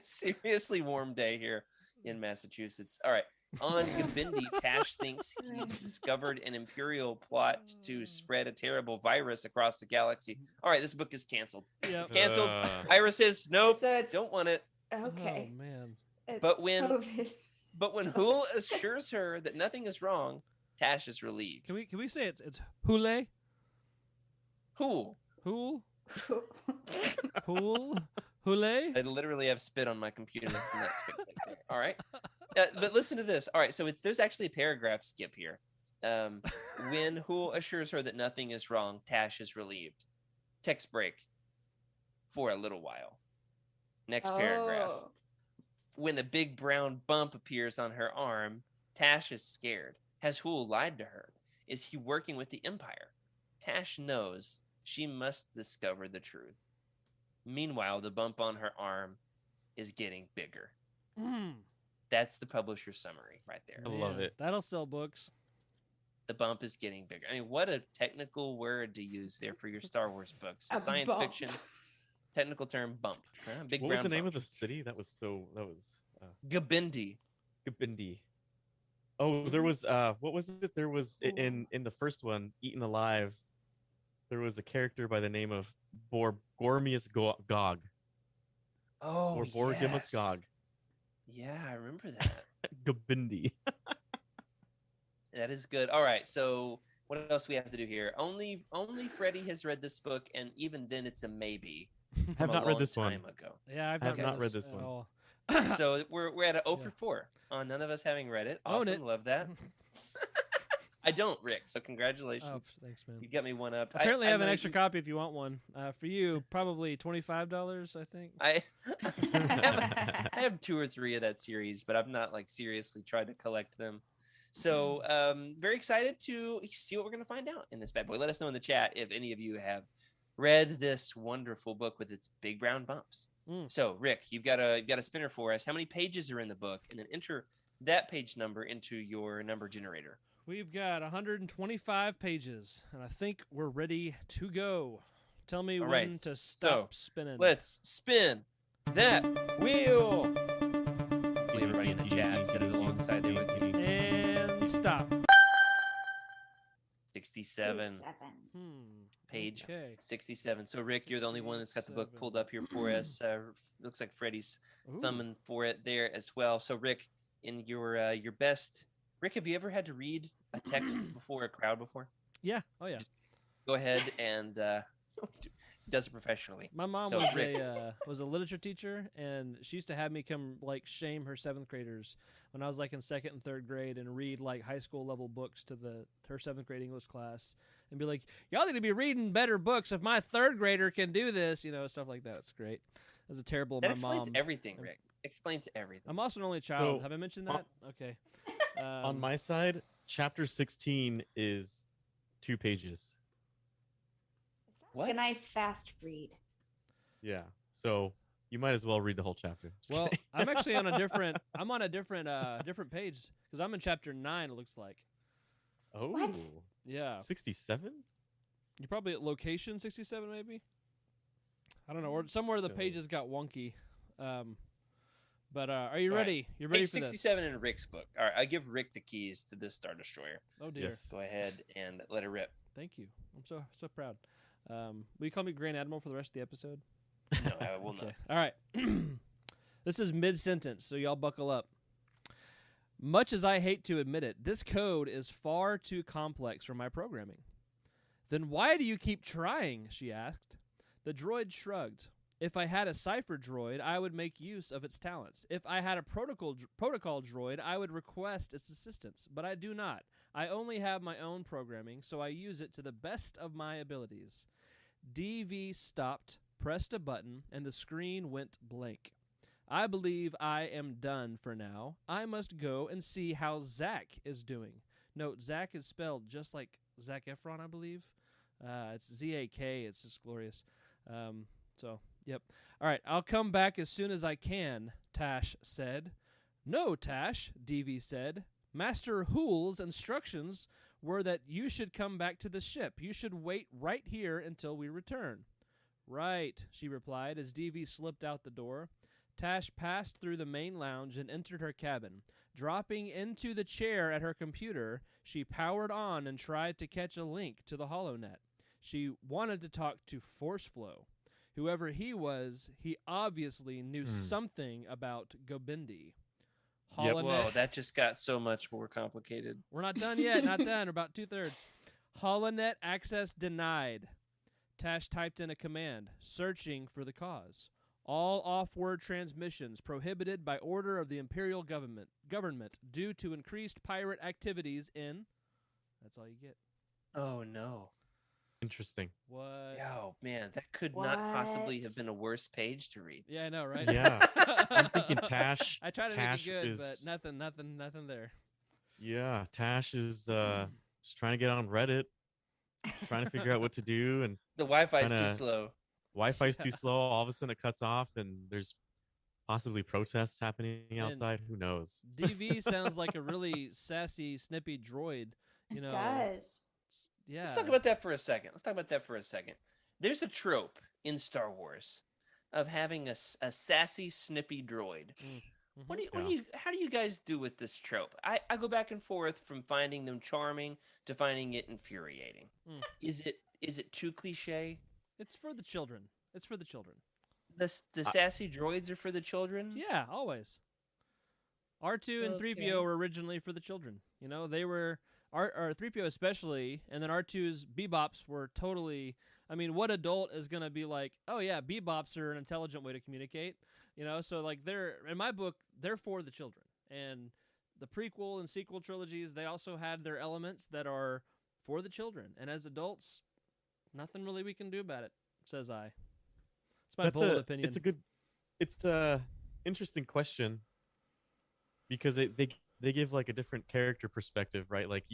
seriously warm day here in Massachusetts. All right. On Gabindi, Tash thinks he's discovered an imperial plot to spread a terrible virus across the galaxy. All right, this book is canceled. Yep. It's canceled. Irises, nope, So it's don't want it. okay. Oh man. It's But when- COVID. But when Hool assures her that nothing is wrong, Tash is relieved. Can we say it's Hule? Hool. Hool? Hool? Hule? I literally have spit on my computer from that spit right there. All right. But listen to this. All right. So there's actually a paragraph skip here. When Hool assures her that nothing is wrong, Tash is relieved. Text break for a little while. Next paragraph. Oh. When a big brown bump appears on her arm, Tash is scared. Has Hool lied to her? Is he working with the Empire? Tash knows she must discover the truth. Meanwhile, the bump on her arm is getting bigger. That's the publisher's summary right there. I love it. That'll sell books. The bump is getting bigger. I mean, what a technical word to use there for your Star Wars books. A Science bump. fiction, technical term, bump. Big What was brown the name bump. of the city? That was Gabindi. Gabindi. Oh, there was what was it? There was in the first one, Eaten Alive. There was a character by the name of Gormius Gog. Oh, Or Borgimus yes. Gog. Yeah, I remember that. Gabindi. That is good. All right, so what else we have to do here? Only Freddie has read this book, and even then, it's a maybe. Have from a not read long this one. time ago. Yeah, I've I have not not read this this at one. all. So we're at a 0 Yeah. for 4 on none of us having read it. Own Awesome, it. love that. I don't, Rick. So Oh, congratulations. thanks, man. You got me one up. Apparently, I have an might extra be- copy if you want one. For you, probably $25, I think. I have 2 or 3 of that series, but I've not like seriously tried to collect them. So very excited to see what we're going to find out in this bad boy. Let us know in the chat if any of you have read this wonderful book with its big brown bumps. So Rick, you've got a spinner for us. How many pages are in the book? And then enter that page number into your number generator. We've got 125 pages, and I think we're ready to go. Tell me All when right, to so stop spinning. Let's spin that wheel. Hopefully everybody in the chat said it alongside there with me. And stop. 67 page. Okay. 67. So Rick, you're the only one that's got the book 67. pulled up here for us. Looks like Freddie's Ooh. thumbing for it there as well. So Rick, in your best, Rick, have you ever had to read a text before a crowd before? Yeah. Oh, yeah. Go ahead and does it professionally. My mom So, Rick, was a literature teacher, and she used to have me come like shame her 7th graders when I was like in 2nd and 3rd grade and read like high school level books to her 7th grade English class and be like, y'all need to be reading better books if my 3rd grader can do this, stuff like that. It's great. It was a terrible. that My explains mom. everything, Rick. Explains everything. I'm also an only child. So, Have I mentioned that? Okay. On my side, chapter 16 is 2 pages. What? A nice fast read. Yeah. So you might as well read the whole chapter. Just Well, kidding. I'm actually on a different. I'm on a different page because I'm in chapter 9. It looks like. Oh. What? Yeah. 67? You're probably at location 67, maybe. I don't know, or somewhere the No. pages got wonky. But are you All right. ready? You ready Page for this? 67 in Rick's book. All right, I give Rick the keys to this Star Destroyer. Oh dear. Yes. Go ahead and let it rip. Thank you. I'm so proud. Will you call me Grand Admiral for the rest of the episode? No, I will not. Okay. All right. This is mid-sentence, so y'all buckle up. Much as I hate to admit it, this code is far too complex for my programming. Then why do you keep trying? She asked. The droid shrugged. If I had a cipher droid, I would make use of its talents. If I had a protocol droid, I would request its assistance. But I do not. I only have my own programming, so I use it to the best of my abilities. DV stopped, pressed a button, and the screen went blank. I believe I am done for now. I must go and see how Zach is doing. Note, Zach is spelled just like Zac Efron, I believe. It's Z-A-K. It's just glorious. Yep. All right, I'll come back as soon as I can, Tash said. No, Tash, DV said. Master Hool's instructions were that you should come back to the ship. You should wait right here until we return. Right, she replied as DV slipped out the door. Tash passed through the main lounge and entered her cabin. Dropping into the chair at her computer, she powered on and tried to catch a link to the HoloNet. She wanted to talk to ForceFlow. Whoever he was, he obviously knew something about Gobindi. Yep. HoloNet. Whoa, that just got so much more complicated. We're not done yet. Not done. We're about 2/3. HoloNet access denied. Tash typed in a command, searching for the cause. All off-word transmissions prohibited by order of the Imperial government due to increased pirate activities in... That's all you get. Oh, no. Interesting. What? Oh, man, that could not possibly have What? been a worse page to read. Yeah, I know, right? Yeah. I'm thinking Tash. I tried to Tash make it good, is, but nothing there. Yeah, Tash is just trying to get on Reddit, trying to figure out what to do, and The Wi-Fi's Kinda- too slow. Wi-Fi's too slow. All of a sudden, it cuts off, and there's possibly protests happening outside. Who knows? DV sounds like a really sassy, snippy droid. You know, It does. Yeah. Let's talk about that for a second. There's a trope in Star Wars of having a sassy, snippy droid. Mhm. How do you guys do with this trope? I go back and forth from finding them charming to finding it infuriating. Mm. Is it too cliche? It's for the children. It's for the children. The sassy droids are for the children? Yeah, always. R2 and 3PO Okay. were originally for the children. You know, they were or 3PO especially, and then R2's bebops were totally. I mean, what adult is gonna be like? Oh yeah, bebops are an intelligent way to communicate. You know, so like they're in my book, they're for the children. And the prequel and sequel trilogies, they also had their elements that are for the children. And as adults, nothing really we can do about it, says I. It's my bold opinion. It's a interesting question because they give like a different character perspective, right? Like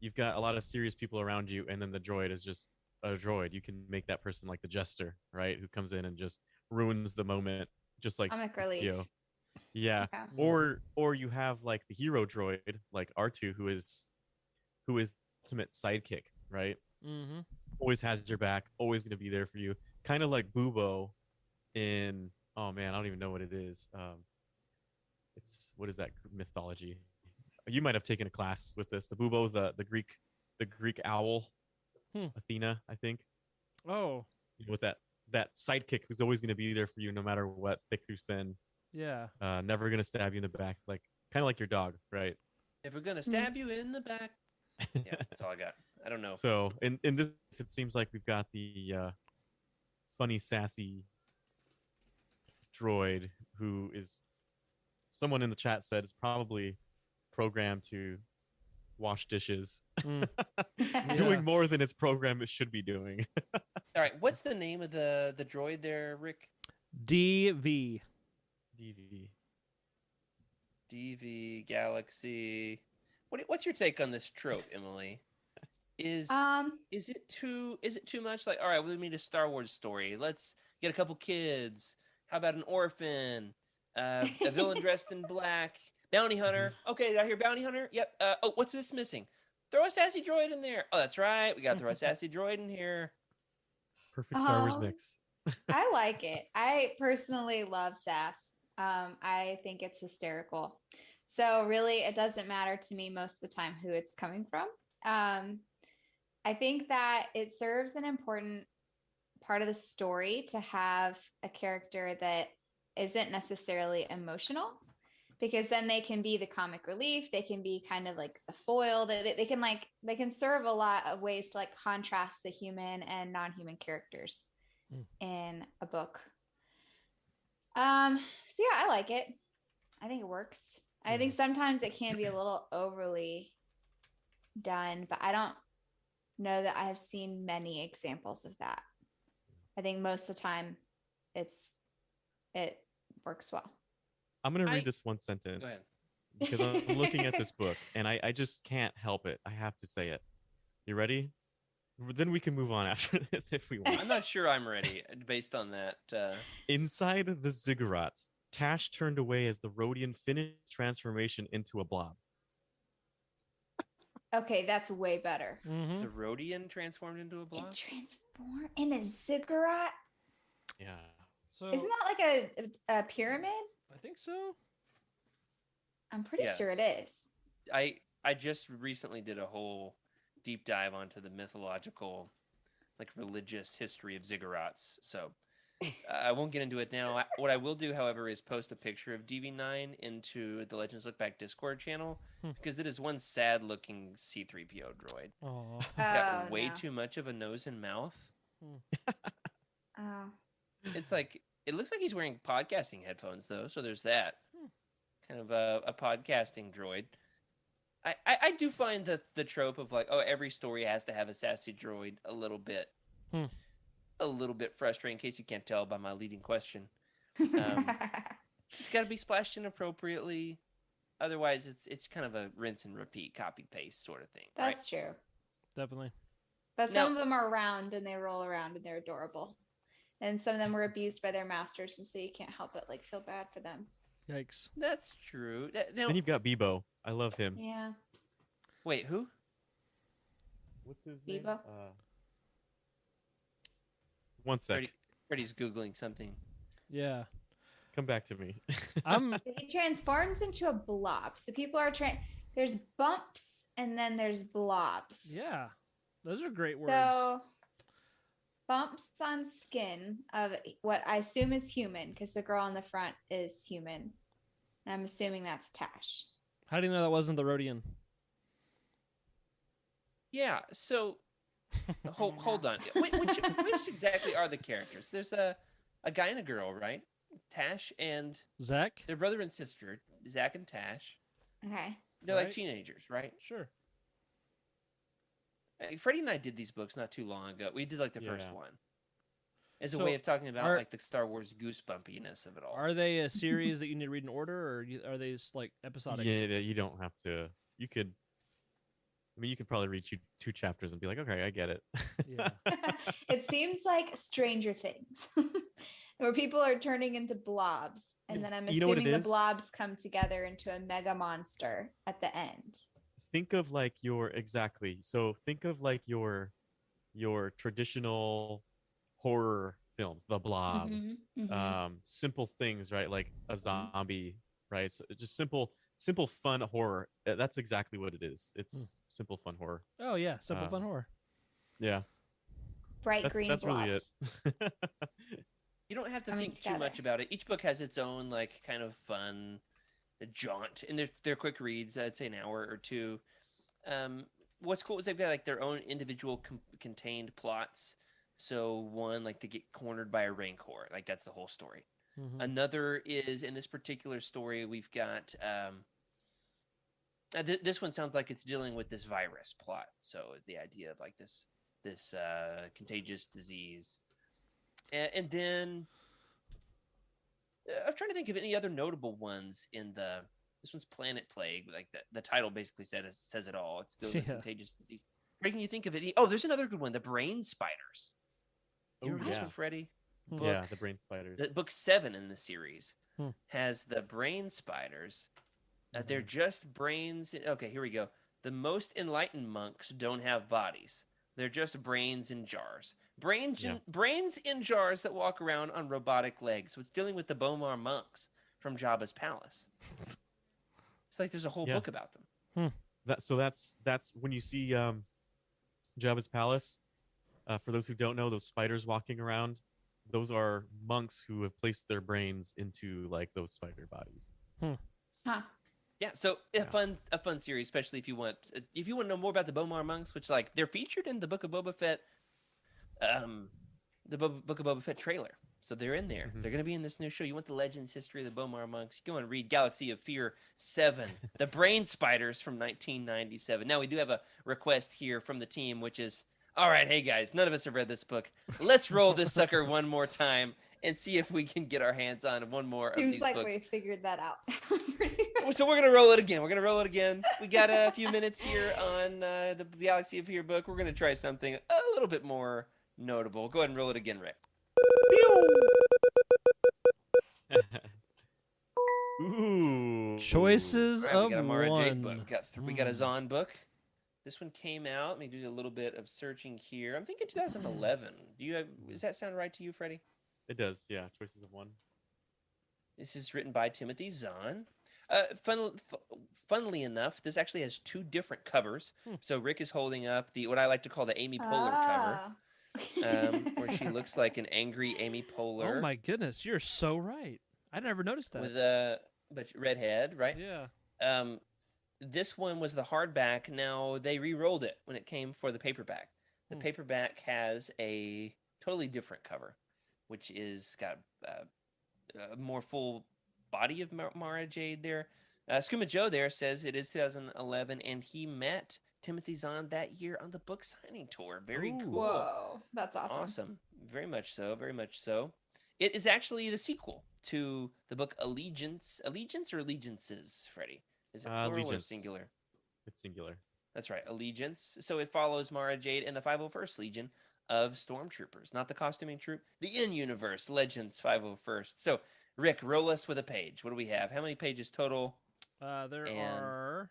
you've got a lot of serious people around you, and then the droid is just a droid. You can make that person like the jester, right? Who comes in and just ruins the moment, just like Comic relief. C-3PO. Yeah. Yeah. Or you have like the hero droid, like R2, who is the ultimate sidekick, right? Mm-hmm. Always has your back, always gonna be there for you. Kind of like Bubo in oh man, I don't even know what it is. It's what is that mythology? You might have taken a class with this. The Bubo, the Greek owl, Athena, I think. Oh, With that sidekick who's always gonna be there for you no matter what, thick through thin. yeah. Never gonna stab you in the back, like kind of like your dog, right? If we're gonna stab you in the back. Yeah, that's all I got. I don't know. So in this, it seems like we've got the funny, sassy droid who is someone in the chat said is probably programmed to wash dishes, Mm. Yeah. doing more than its program it should be doing. All right, what's the name of the droid there, Rick? DV. DV. DV Galaxy. What's your take on this trope, Emily? Is it too much? Like, all right, we need a Star Wars story. Let's get a couple kids. How about an orphan? A villain dressed in black. Bounty hunter. Okay, did I hear bounty hunter? Yep. Oh, what's this missing? Throw a sassy droid in there. Oh, that's right. We got to throw a sassy droid in here. Perfect Star Wars mix. I like it. I personally love sass. I think it's hysterical. So really, it doesn't matter to me most of the time who it's coming from. I think that it serves an important part of the story to have a character that isn't necessarily emotional, because then they can be the comic relief. They can be kind of like the foil. They can serve a lot of ways to like contrast the human and non-human characters in a book. So yeah, I like it. I think it works. I think sometimes it can be a little overly done, but I don't know that I have seen many examples of that. I think most of the time it works well. I'm going to read this one sentence because I'm looking at this book and I just can't help it. I have to say it. You ready? Then we can move on after this if we want. I'm not sure I'm ready based on that. Inside the ziggurat, Tash turned away as the Rhodian finished transformation into a blob. Okay, that's way better. The Rhodian transformed into a blob? It transformed in a ziggurat? Yeah. So Isn't that like a pyramid? I think so. I'm pretty sure it Yes. is. I just recently did a whole deep dive onto the mythological, like religious history of ziggurats. So I won't get into it now. What I will do, however, is post a picture of DV9 into the Legends Look Back Discord channel because it is one sad-looking C-3PO droid. Oh. Got way no. too much of a nose and mouth. Oh. It's like it looks like he's wearing podcasting headphones though, so there's that. Kind of a podcasting droid. I do find that the trope of like, oh, every story has to have a sassy droid a little bit frustrating, in case you can't tell by my leading question. It's got to be splashed in appropriately. Otherwise, it's kind of a rinse and repeat, copy paste sort of thing. That's true. Definitely. But some of them are round and they roll around and they're adorable. And some of them were abused by their masters, and so you can't help but like feel bad for them. Yikes. That's true. Now, Then you've got Bebo. I love him. Yeah. wait, who? What's his name? Bebo? One sec. Freddie's Googling something. Yeah. Come back to me. He transforms into a blob. So people are there's bumps and then there's blobs. Yeah. Those are great words. So bumps on skin of what I assume is human, because the girl on the front is human. And I'm assuming that's Tash. How do you know that wasn't the Rhodian? Yeah, so hold on. Which exactly are the characters? There's a guy and a girl, right? Tash and Zach? their brother and sister, Zach and Tash. Okay. They're Right. like teenagers, right? Sure. Freddie and I did these books not too long ago. We did like the first Yeah. one as a So way of talking about are- like the Star Wars goosebumpiness of it all. Are they a series that you need to read in order, or are they just like episodic? Yeah, you don't have to. You could. I mean, you could probably read two chapters and be like, okay, I get it. Yeah. It seems like Stranger Things, where people are turning into blobs. And then I'm You know what it assuming the is? blobs come together into a mega monster at the end. Think of like so think of like your traditional horror films, The Blob, Mhm, mhm. simple things, right? Like a zombie, right? So just simple fun horror. That's exactly what it is. It's simple fun horror. Oh yeah, simple fun horror. Yeah, Bright green that's blobs. really it. You don't have to coming think too together. much about it. Each book has its own like kind of fun jaunt, and they're quick reads. I'd say an hour or two. What's cool is they've got like their own individual contained plots. So one like to get cornered by a rancor, like that's the whole story. Mhm. Another is in this particular story we've got this one sounds like it's dealing with this virus plot. So the idea of like this contagious disease, and then I'm trying to think of any other notable ones in the. This one's Planet Plague. Like the title basically says it all. It's still a contagious disease. Where can you think of it? Oh, there's another good one, the Brain Spiders. Do you remember this one, Freddie? Yeah, the Brain Spiders. Book 7 in the series Hmm. has the Brain Spiders. They're just brains. Okay, here we go. The most enlightened monks don't have bodies. They're just brains in jars. Brains in jars that walk around on robotic legs. So it's dealing with the Bomar monks from Jabba's palace. It's like there's a whole book about them. That's when you see Jabba's palace. For those who don't know, those spiders walking around, those are monks who have placed their brains into like those spider bodies. Huh. Yeah, so a fun series, especially if you want to know more about the Bomar monks, which like they're featured in the Book of Boba Fett, Book of Boba Fett trailer. So they're in there. They're going to be in this new show. You want the Legends history of the Bomar monks? Go and read Galaxy of Fear 7, the Brain Spiders from 1997. Now we do have a request here from the team, which is, all right, hey guys, none of us have read this book. Let's roll this sucker one more time and see if we can get our hands on one more of Seems these like books. we figured that out. So we're gonna roll it again. We got a few minutes here on the Galaxy of Fear book. We're gonna try something a little bit more notable. Go ahead and roll it again, Rick. Ooh. Choices All right, of we got a Mara Jade one. book. We got a Zahn book. This one came out. Let me do a little bit of searching here. I'm thinking 2011. Does that sound right to you, Freddie? It does, yeah. Choices of one. This is written by Timothy Zahn. Funnily enough, this actually has two different covers. So Rick is holding up what I like to call the Amy Poehler cover, where she looks like an angry Amy Poehler. Oh my goodness, you're so right. I never noticed that. With but redhead, right? Yeah. This one was the hardback. Now they re-rolled it when it came for the paperback. The paperback has a totally different cover, which is got a more full body of Mara Jade there. Skooma Joe there says it is 2011, and he met Timothy Zahn that year on the book signing tour. Very cool. Whoa, that's awesome. Awesome. Very much so. Very much so. It is actually the sequel to the book Allegiance. Allegiance or Allegiances, Freddie? Is it plural Allegiance. or singular? It's singular. That's right, Allegiance. So it follows Mara Jade and the 501st Legion of Stormtroopers, not the costuming troop, the in-universe Legends 501st. So, Rick, roll us with a page. What do we have? How many pages total? There are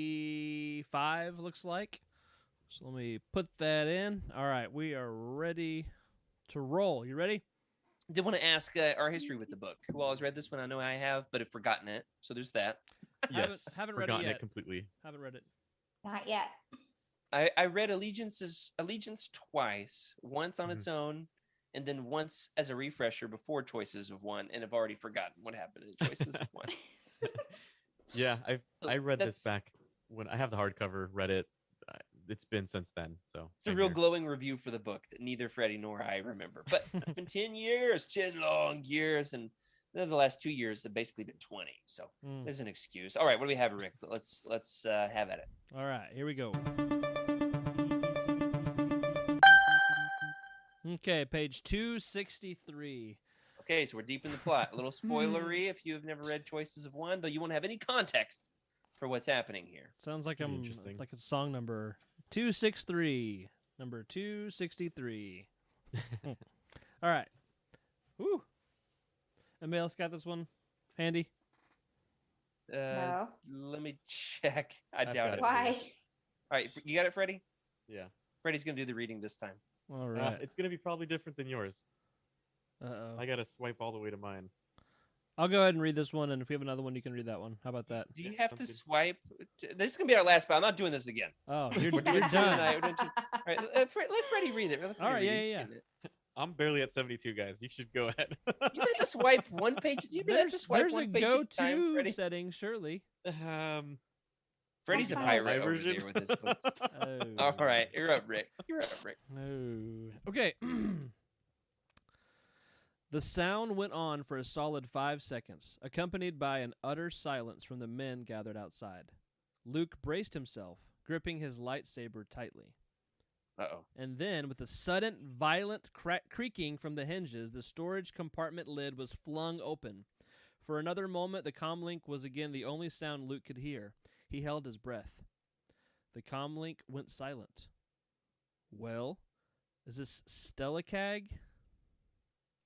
355, looks like. So let me put that in. All right, we are ready to roll. You ready? Did want to ask our history with the book. Who all has read this one? I know I have, but have forgotten it. So there's that. Yes. haven't read it forgotten yet. it completely. Haven't read it. Not yet. I read Allegiance twice, once on its own, and then once as a refresher before Choices of One, and have already forgotten what happened in Choices of One. Yeah, I read this That's- back when I have the hardcover. Read it. It's been since then. So It's a real glowing review for the book that neither Freddie nor I remember. But it's been 10 years, 10 long years, and then the last 2 years have basically been 20. So there's an excuse. All right, what do we have, Rick? Let's have at it. All right, here we go. Okay, page 263. Okay, so we're deep in the plot. A little spoilery if you have never read Choices of One, though you won't have any context for what's happening here. Sounds like Pretty interesting. like a song number 263. Number 263. All right. Woo. Anybody else got this one handy? No. Let me check. I I've doubt got it. it. Why? All right, you got it, Freddie? Yeah. Freddie's going to do the reading this time. All right. It's gonna be probably different than yours. Uh-oh. I gotta swipe all the way to mine. I'll go ahead and read this one, and if we have another one, you can read that one. How about that? Do you Yeah, have to sounds good. swipe? This is going to be our last spot. I'm not doing this again. Oh, you're We're doing two done. tonight. We're doing two. All right, let Freddie read it. Let Freddie All right, read it. yeah, He's yeah, getting it. I'm barely at 72, guys. You should go ahead. You have to swipe one page. You have to swipe There's a one page at a time, go-to Freddie. setting, surely. Freddie's a High pirate five. over version. there with his books. Oh. All right, you're up, Rick. You're up, Rick. No. Okay. The sound went on for a solid 5 seconds, accompanied by an utter silence from the men gathered outside. Luke braced himself, gripping his lightsaber tightly. Uh-oh. And then, with a sudden, violent creaking from the hinges, the storage compartment lid was flung open. For another moment, the comlink was again the only sound Luke could hear. He held his breath. The comlink went silent. Well, is this Stellacag?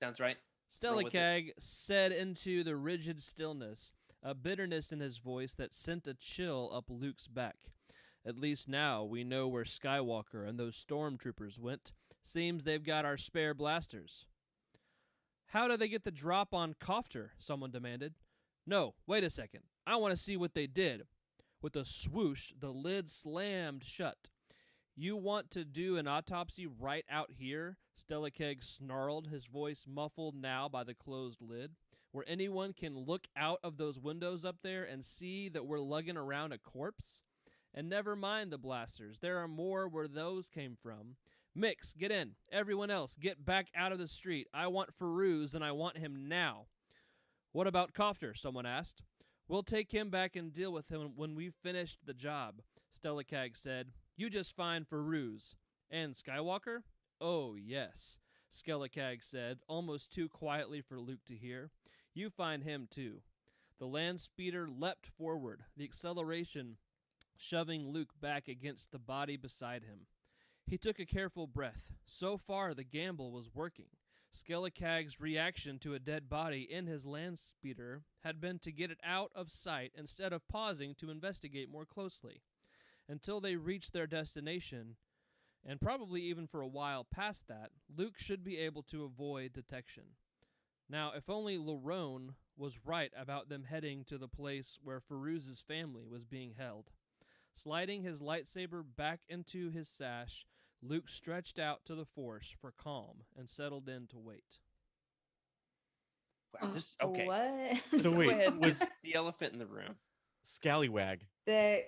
Sounds right. Roll with it. Stellacag said into the rigid stillness, a bitterness in his voice that sent a chill up Luke's back. At least now we know where Skywalker and those stormtroopers went. Seems they've got our spare blasters. How did they get the drop on Kofter? Someone demanded. No, wait a second. I want to see what they did. With a swoosh, the lid slammed shut. You want to do an autopsy right out here? Stellacag snarled, his voice muffled now by the closed lid. Where anyone can look out of those windows up there and see that we're lugging around a corpse? And never mind the blasters. There are more where those came from. Mix, get in. Everyone else, get back out of the street. I want Farouz, and I want him now. What about Kofter? Someone asked. We'll take him back and deal with him when we've finished the job, Stellacag said. You just find Farouz. And Skywalker? Oh, yes, Stellacag said, almost too quietly for Luke to hear. You find him, too. The land speeder leapt forward, the acceleration shoving Luke back against the body beside him. He took a careful breath. So far, the gamble was working. Stellacag's reaction to a dead body in his land speeder had been to get it out of sight instead of pausing to investigate more closely. Until they reached their destination, and probably even for a while past that, Luke should be able to avoid detection. Now, if only Lerone was right about them heading to the place where Farouz's family was being held. Sliding his lightsaber back into his sash, Luke stretched out to the Force for calm and settled in to wait. Wow, okay. What? So Go wait, ahead. was The elephant in the room. Scallywag? The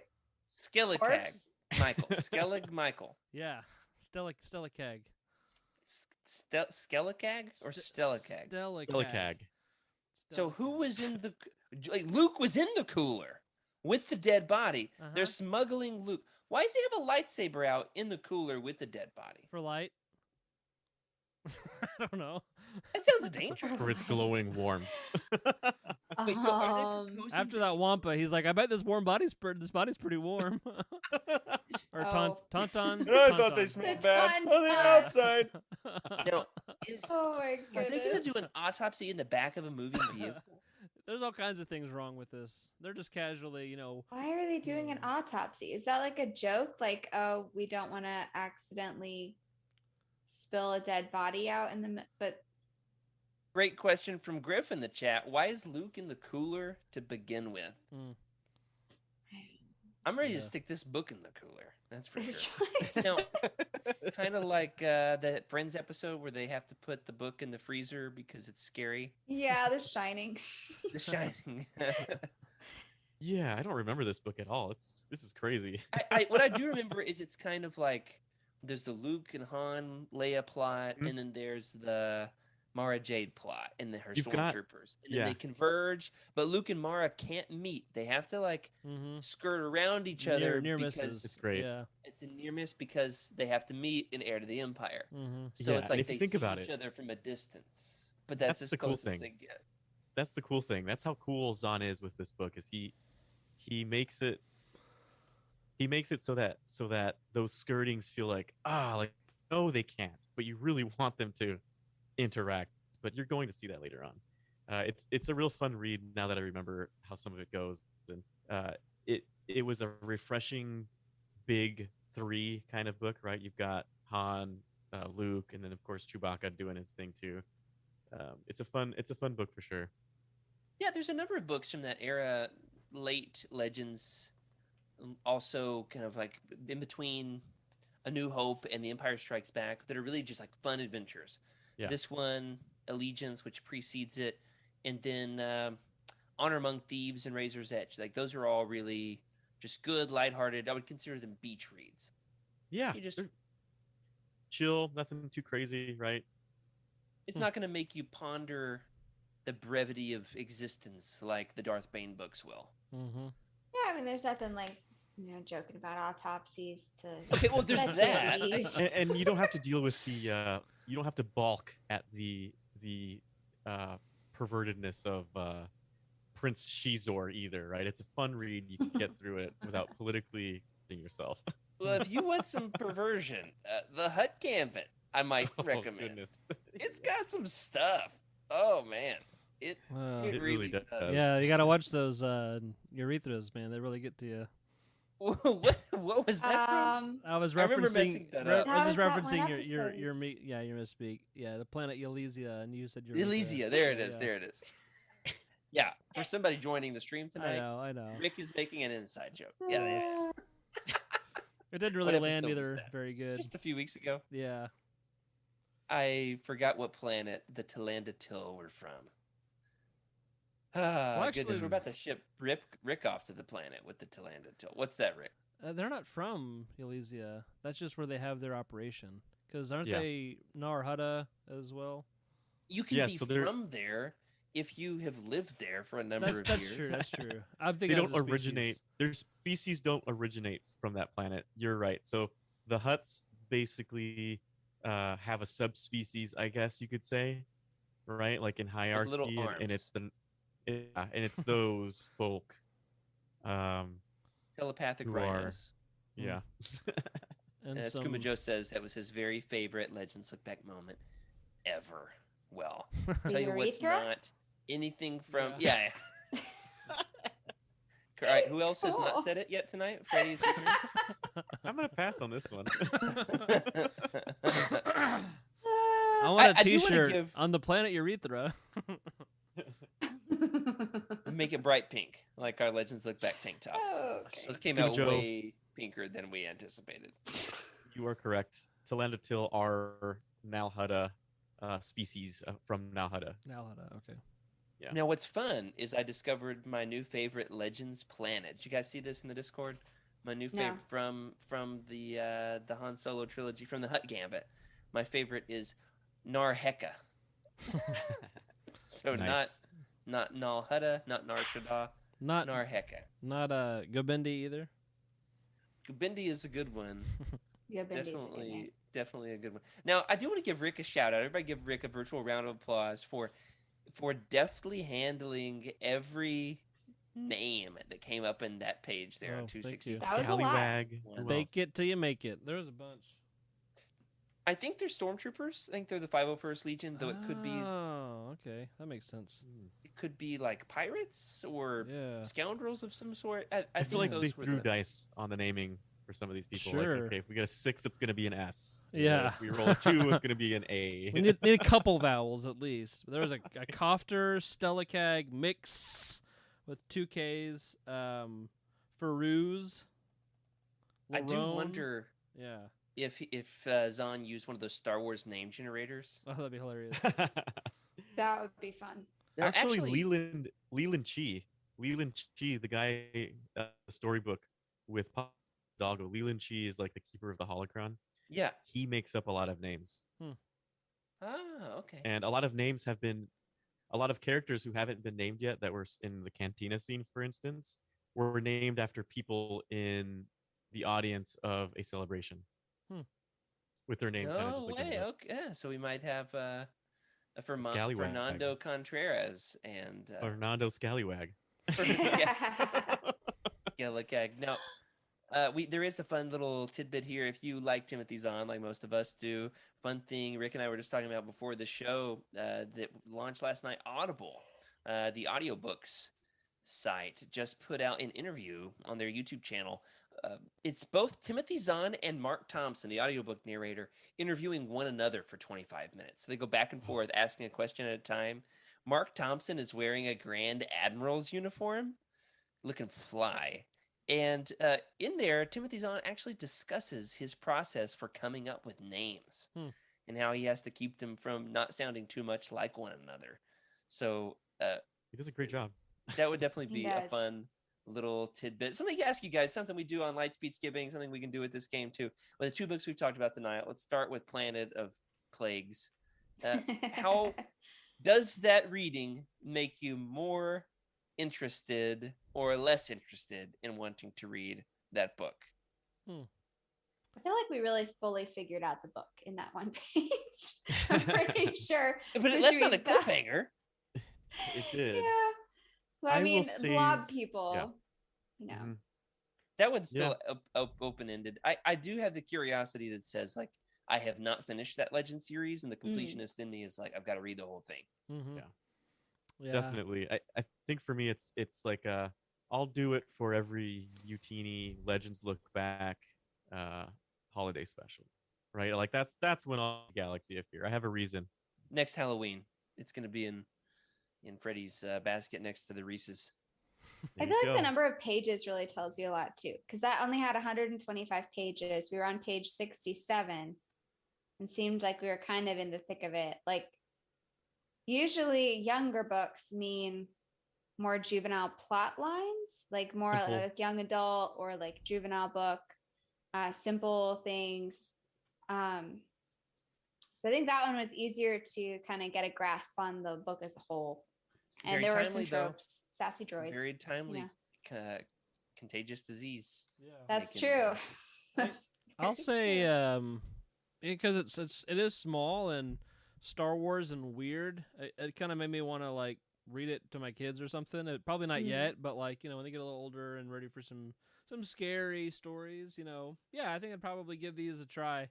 Skellicag. corpse? Michael. Skellig Michael. Yeah, Stellacag. Skellicag or Stellacag? Skellicag. So who was in the... Like, Luke was in the cooler with the dead body. Uh-huh. They're smuggling Luke. Why does he have a lightsaber out in the cooler with the dead body? For light? I don't know. That sounds dangerous. For its glowing warmth. Wait, so are they proposing After that Wampa, he's like, I bet this body's pretty warm. Or Oh. Tauntaun. I thought they Tauntaun. smelled The bad on the Tauntaun. outside. Now, Oh my are they going to goodness. do an autopsy in the back of a moving vehicle? There's all kinds of things wrong with this. They're just casually, Why are they doing an autopsy? Is that like a joke? Like, oh, we don't want to accidentally spill a dead body out in the but Great question from Griff in the chat. Why is Luke in the cooler to begin with? Mm. I'm ready to Yeah. stick this book in the cooler. That's for This sure. choice. Now, kind of like the Friends episode where they have to put the book in the freezer because it's scary. Yeah, The Shining. The Shining. Yeah, I don't remember this book at all. This is crazy. What I do remember is it's kind of like there's the Luke and Han Leia plot, Mhm. and then there's the Mara Jade plot and her You've got- stormtroopers. And then yeah. they converge, but Luke and Mara can't meet. They have to like Mm-hmm. skirt around each other Near because misses. It's great. Yeah. it's a near miss because they have to meet in Heir to the Empire. Mm-hmm. So Yeah, it's and like if you they think see about each it, other from a distance. But that's that's as the cool close as thing. they get. That's the cool thing. That's how cool Zahn is with this book. Is he makes it so that those skirtings feel like no, they can't, but you really want them to interact. But you're going to see that later on. It's a real fun read now that I remember how some of it goes, and it was a refreshing big three kind of book, right? You've got Han, Luke, and then of course Chewbacca doing his thing too. It's a fun book for sure. Yeah, there's a number of books from that era, late Legends, also kind of like in between A New Hope and The Empire Strikes Back, that are really just like fun adventures. Yeah. This one, Allegiance, which precedes it, and then Honor Among Thieves and Razor's Edge. Like those are all really just good, lighthearted. I would consider them beach reads. Yeah, You just they're chill, nothing too crazy, right? it's not going to make you ponder the brevity of existence like the Darth Bane books will. Mm-hmm. Yeah, I mean, there's nothing like joking about autopsies to. Okay, well, there's that. veggies. And you don't have to deal with the you don't have to balk at the pervertedness of Prince Shizor either, right? It's a fun read. You can get through it without politically yourself. Well, if you want some perversion, the Hut Gambit I might Oh, recommend. goodness. It's got some stuff. Oh man, it It really does. Yeah, you gotta watch those urethras, man. They really get to you. What was that from? I was I remember referencing. messing that up. I was just That was that referencing one your episode. yeah, your misspeak. Yeah, the planet Elysia, and you said your Elysia. There it is. Yeah. There it is. Yeah, for somebody joining the stream I tonight, know. Rick is making an inside joke. Yeah, it is. It didn't What really land episode was either that? very good. Just a few weeks ago. Yeah. I forgot what planet the Talanda Till were from. Ah, actually- goodness, we're about to ship Rick off to the planet with the Talanda Till. What's that, Rick? They're not from Elysia. That's just where they have their operation. Because aren't Yeah. they Narhutta as well? You can Yeah, be so they're- from there if you have lived there for a number That's of years. true. That's true. I'm They thinking don't originate. Their species don't originate from that planet. You're right. So the Huts basically have a subspecies, I guess you could say, right? Like in hierarchy, little and it's arms. and it's those folk. Telepathic Who are- rhinos. Yeah. And As some, Kuma Joe says, that was his very favorite Legends Look Back moment ever. Well, The tell you what's urethra? not anything from Yeah. yeah. All right, who else has Cool. not said it yet tonight? Freddie is I'm gonna pass on this one. I I want a do wanna T-shirt give- on the planet Urethra. Make it bright pink, like our Legends Look Back tank tops. Okay. Those came Skuma out Joe. way pinker than we anticipated. You are correct. Talandatil are Nalhutta species from Nalhutta. Narhutta, okay. Yeah. Now, what's fun is I discovered my new favorite Legends planet. Did you guys see this in the Discord? My new No. favorite from the Han Solo trilogy, from the Hut Gambit. My favorite is Narheka. So Nice. not Nalhutta, not Nar Shaddaa, Not Narheka. not Gobendi either. Kubindi is a good one. Yeah, Bendy's a good name. Definitely a good one. Now, I do want to give Rick a shout out. Everybody give Rick a virtual round of applause for deftly handling every name that came up in that page there Oh, on thank 260. you. That was a lot. Scallywag. Wow. Who Fake else? it till you make it. There's a bunch. I think they're stormtroopers. I think they're the 501st Legion, though it could be Oh, okay. That makes sense. like pirates or Yeah. scoundrels of some sort. I I think feel like those they were threw the- dice on the naming for some of these people. Sure. Like, okay, if we get a 6, it's gonna be an S. You know, Yeah. if we roll a 2, it's gonna be an A. We need a couple vowels at least. There was a Cofter, Stellacag mix with 2 Ks. Feruz. I do Larone. wonder Yeah. if Zahn used one of those Star Wars name generators. Oh, that'd be hilarious. That would be fun. Now, Actually, Leland Chi, the guy, the storybook with Doggo. Leland Chi is like the keeper of the holocron. yeah. He makes up a lot of names, Ah, okay. and a lot of names have been, a lot of characters who haven't been named yet that were in the Cantina scene, for instance, were named after people in the audience of a celebration. With their name kind of No just like way. in the- Okay, yeah, so we might have a Scallywag. Fernando Contreras and Fernando Scallywag. Gillicag. Now, there is a fun little tidbit here. If you like Timothy Zahn, like most of us do, fun thing Rick and I were just talking about before the show that launched last night, Audible, the audiobooks site, just put out an interview on their YouTube channel. It's both Timothy Zahn and Mark Thompson, the audiobook narrator, interviewing one another for 25 minutes. So they go back and forth, asking a question at a time. Mark Thompson is wearing a Grand Admiral's uniform, looking fly. And in there, Timothy Zahn actually discusses his process for coming up with names and how he has to keep them from not sounding too much like one another. So He does a great job. that would definitely He be a does. fun little tidbit. So let me ask you guys something we do on Lightspeed Skipping, something we can do with this game too. With the 2 books we've talked about tonight, let's start with Planet of Plagues. How does that reading make you more interested or less interested in wanting to read that book? I feel like we really fully figured out the book in that one page. I'm pretty sure. But it left on a cliffhanger. It did. Yeah. Well, I I will mean, say- blob people, yeah. you know. Mhm. That one's still open-ended. I do have the curiosity that says, like, I have not finished that Legend series, and the completionist in me is like, I've got to read the whole thing. Mm-hmm. Yeah. Definitely. I think for me, it's like I'll do it for every Utini Legends Look Back holiday special, right? Like that's when I'll Galaxy appear. I have a reason. Next Halloween, it's going to be in Freddy's basket next to the Reese's. I feel like the number of pages really tells you a lot too, because that only had 125 pages. We were on page 67 and seemed like we were kind of in the thick of it. Like usually younger books mean more juvenile plot lines, like more Simple. like young adult or like juvenile book, simple things. So I think that one was easier to kind of get a grasp on the book as a whole. And Very there were timely, some though. tropes, sassy droids. Very timely. Contagious disease. Yeah. That's making, true. That's I'll very say true. because it is small and Star Wars and weird. It kind of made me want to like read it to my kids or something. Probably not yet, but like when they get a little older and ready for some scary stories, yeah, I think I'd probably give these a try.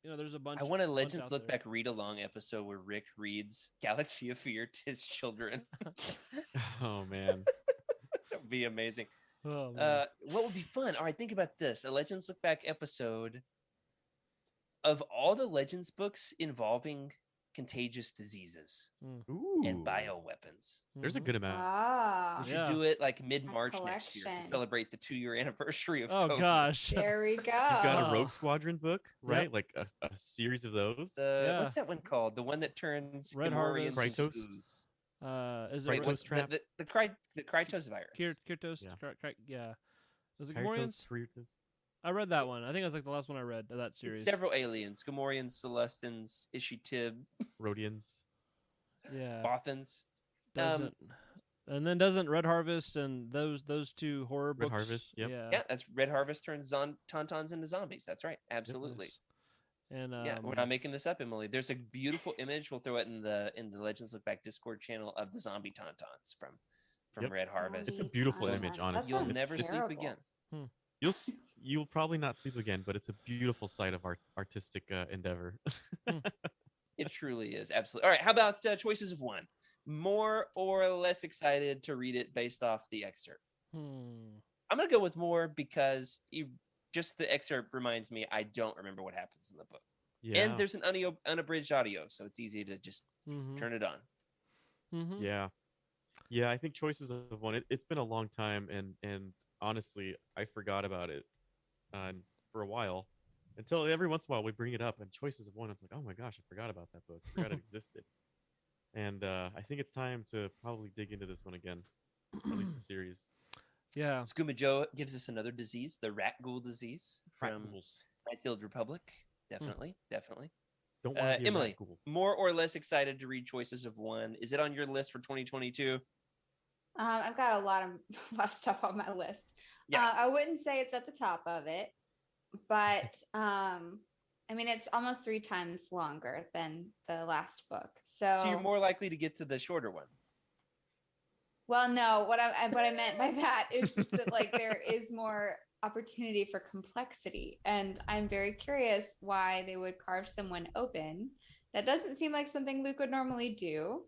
There's a bunch. I want a bunch Legends out Look there. Back read along episode where Rick reads Galaxy of Fear to his children. Oh man. That would be amazing. Oh, man. What would be fun? All right, think about this: a Legends Look Back episode of all the Legends books involving contagious diseases Ooh. and bioweapons. There's a good amount. Ah, We should do it like mid-March A next year to collection. celebrate the 2-year anniversary of Oh COVID. gosh. there we go. You've got Oh. a Rogue Squadron book, right? Yep. Like a series of those. Yeah. What's that one called? The one that turns Red Gamorreans Harvest. into Krytos? ooze. Is it Wait, Krytos what, trap? the Krytos virus. Kirtos? Yeah. Yeah. Is it Krytos, Gamorreans? Krytos. I read that one. I think it was like the last one I read of that series. It's several aliens: Gamorreans, Celestins, Ishitib, Rhodians. Yeah. Bothans. Doesn't and then doesn't Red Harvest and those two horror Red books? Harvest, yep. Yeah, that's Red Harvest turns Tauntauns into zombies. That's right. Absolutely. Nice. And Yeah, we're not making this up, Emily. There's a beautiful image. We'll throw it in the Legends Look Back Discord channel of the zombie Tauntauns from Yep. Red Harvest. It's a beautiful Zombie image, Tauntauns. honestly. You'll sounds never sleep terrible. again. You'll probably not sleep again, but it's a beautiful sight of artistic endeavor. It truly is. Absolutely. All right. How about choices of one? More or less excited to read it based off the excerpt? I'm going to go with more because just the excerpt reminds me I don't remember what happens in the book. Yeah. And there's an unabridged audio, so it's easy to just turn it on. Mm-hmm. Yeah, I think choices of one. It's been a long time, and honestly, I forgot about it for a while. Until every once in a while we bring it up, and choices of one. I was like, oh my gosh, I forgot about that book. I forgot it existed. And I think it's time to probably dig into this one again, at least the series. Yeah. Skooma Joe gives us another disease, the rat ghoul disease from Ghouls. Knightfield Republic. Definitely. Don't want to be a Emily, rat ghoul. more or less excited to read choices of one. Is it on your list for 2022? I've got a lot of stuff on my list. Yeah. I wouldn't say it's at the top of it, but I mean, it's almost 3 times longer than the last book. So So you're more likely to get to the shorter one. well, no, what I meant by that is just that like there is more opportunity for complexity, and I'm very curious why they would carve someone open. That doesn't seem like something Luke would normally do.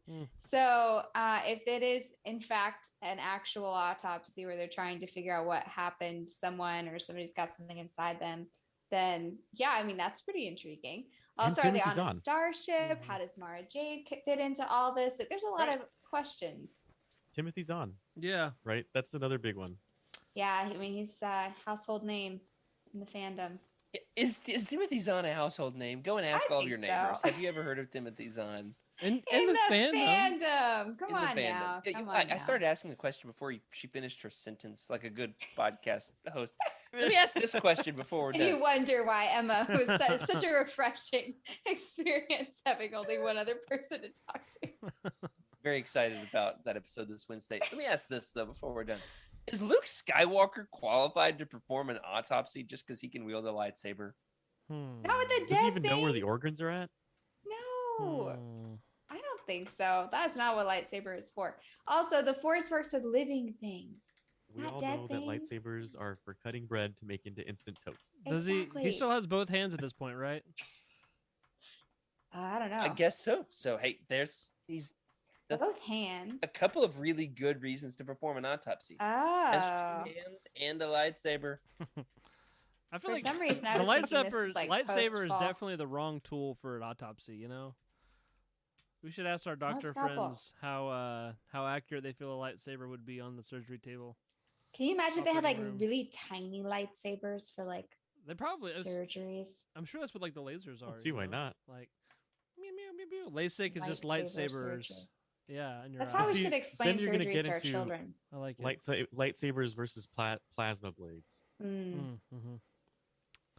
So if it is in fact an actual autopsy where they're trying to figure out what happened to someone or somebody's got something inside them, then yeah, I mean, that's pretty intriguing. And Also, are they Timothy on a Zahn. starship? How does Mara Jade fit into all this? Like, there's a lot of questions. Timothy Zahn, Yeah. right? That's another big one. Yeah, I mean, he's a household name in the fandom. Is Timothy Zahn a household name? Go and ask I all of think your so. neighbors. Have you ever heard of Timothy Zahn? In In the the fandom. fandom. Come In the on fandom. now. Yeah, Come you- on I now. started asking the question before she finished her sentence, like a good podcast host. Let me ask this question before we're And you done. wonder why Emma was such a refreshing experience having only one other person to talk to. Very excited about that episode this Wednesday. Let me ask this though before we're done: is Luke Skywalker qualified to perform an autopsy just because he can wield a lightsaber? Not with the dead Does he even thing. know where the organs are at? No, I don't think so. That's not what lightsaber is for. Also, the Force works with living things. We Not all dead know things. that lightsabers are for cutting bread to make into instant toast. Does he? He Exactly. still has both hands at this point, right? I don't know. I guess so. So hey, that's both hands. a couple of really good reasons to perform an autopsy. Oh. Has 2 hands and a lightsaber. I feel For like some reason, I the was thinking lightsaber this is like lightsaber is post-fall. definitely the wrong tool for an autopsy. You know, we should ask our It's not a doctor scalpel. friends how accurate they feel a lightsaber would be on the surgery table. Can you imagine if they had like Operating room. really tiny lightsabers for like They probably. surgeries? I'm sure that's what like the lasers are. Don't see you why know? not. Like, meow meow meow meow. LASIK is just Lightsaber lightsabers. surgery. Yeah, and your That's eyes. how we See, should then explain you're gonna surgeries get to our into children. I like it. Lightsabers versus plasma blades. Mm-hmm.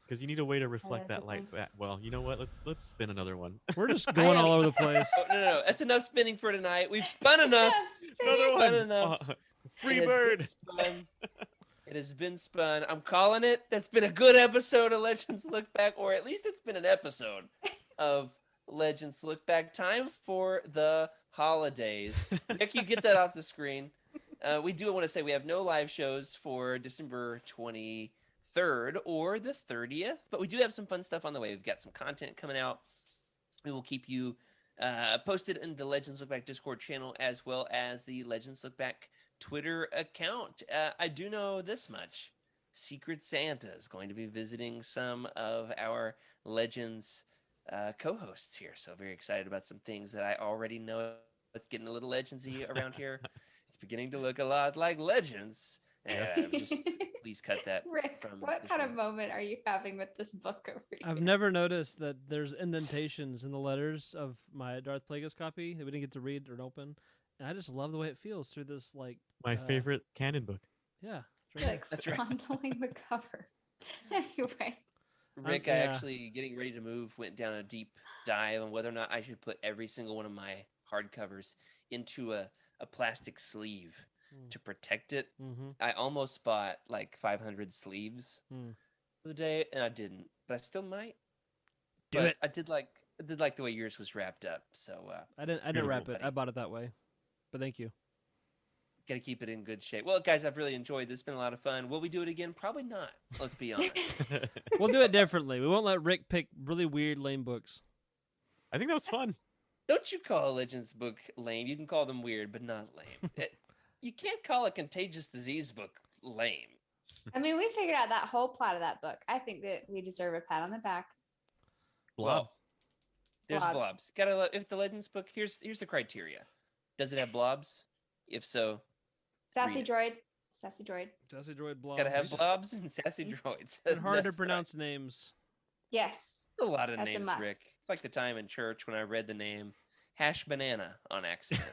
Because you need a way to reflect that's that the light thing. back. Well, you know what? Let's spin another one. We're just going all over the place. Oh, no. That's enough spinning for tonight. We've spun enough. Another Spun one. enough. Free It has bird. been spun. It has been spun. I'm calling it. That's been a good episode of Legends Look Back, or at least it's been an episode of Legends Look Back. Time for the holidays. Nick, you get that off the screen. We do want to say we have no live shows for December 23rd or the 30th, but we do have some fun stuff on the way. We've got some content coming out. We will keep you posted in the Legends Look Back Discord channel as well as the Legends Look Back Twitter account. I do know this much. Secret Santa is going to be visiting some of our Legends co-hosts here. So very excited about some things that I already know. It's getting a little Legendsy around here. It's beginning to look a lot like Legends. Just please cut that. Rick, from what the kind of show. moment are you having with this book over here? I've never noticed that there's indentations in the letters of my Darth Plagueis copy that we didn't get to read or open. And I just love the way it feels through this, like, My favorite canon book. yeah. You're like That's right. fondling the cover. Anyway, Rick, yeah. I actually, getting ready to move, went down a deep dive on whether or not I should put every single one of my hardcovers into a plastic sleeve to protect it. Mm-hmm. I almost bought like 500 sleeves the day, and I didn't, but I still might. Do But it. I did like the way yours was wrapped up. So I didn't wrap it. buddy. I bought it that way. But thank you. got to keep it in good shape. Well, guys, I've really enjoyed this. It's been a lot of fun. Will we do it again? Probably not. Let's be honest. We'll do it differently. We won't let Rick pick really weird, lame books. I think that was fun. Don't you call a Legends book lame. You can call them weird, but not lame. You can't call a contagious disease book lame. I mean, we figured out that whole plot of that book. I think that we deserve a pat on the back. Blobs. There's Blobs. blobs. If the Legends book, here's the criteria. Does it have blobs? If so, Sassy Read it. droid. Sassy droid. Sassy droid blobs. gotta have blobs and sassy droids. And hard to That's pronounce names. Yes. right. A lot of That's a names, must. Rick. It's like the time in church when I read the name Hash Banana on accident.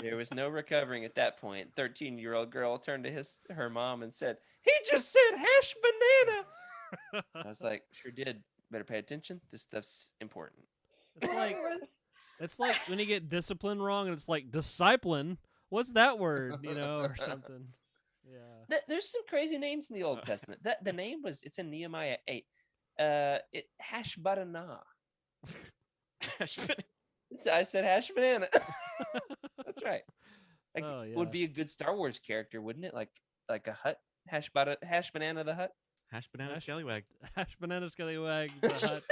There was no recovering at that point. 13-year-old girl turned to her mom and said, "He just said hash banana." I was like, "Sure did. Better pay attention. This stuff's important." It's like when you get discipline wrong and it's like discipline. What's that word? Or something. Yeah. There's some crazy names in the Old Testament. The name it's in Nehemiah 8. Hash banana. I said hash banana. That's right. Like, Oh, yeah. would be a good Star Wars character, wouldn't it? Like a hut. Hash banana the hut. Hash banana Hash- scallywag. Hash banana scallywag. The hut.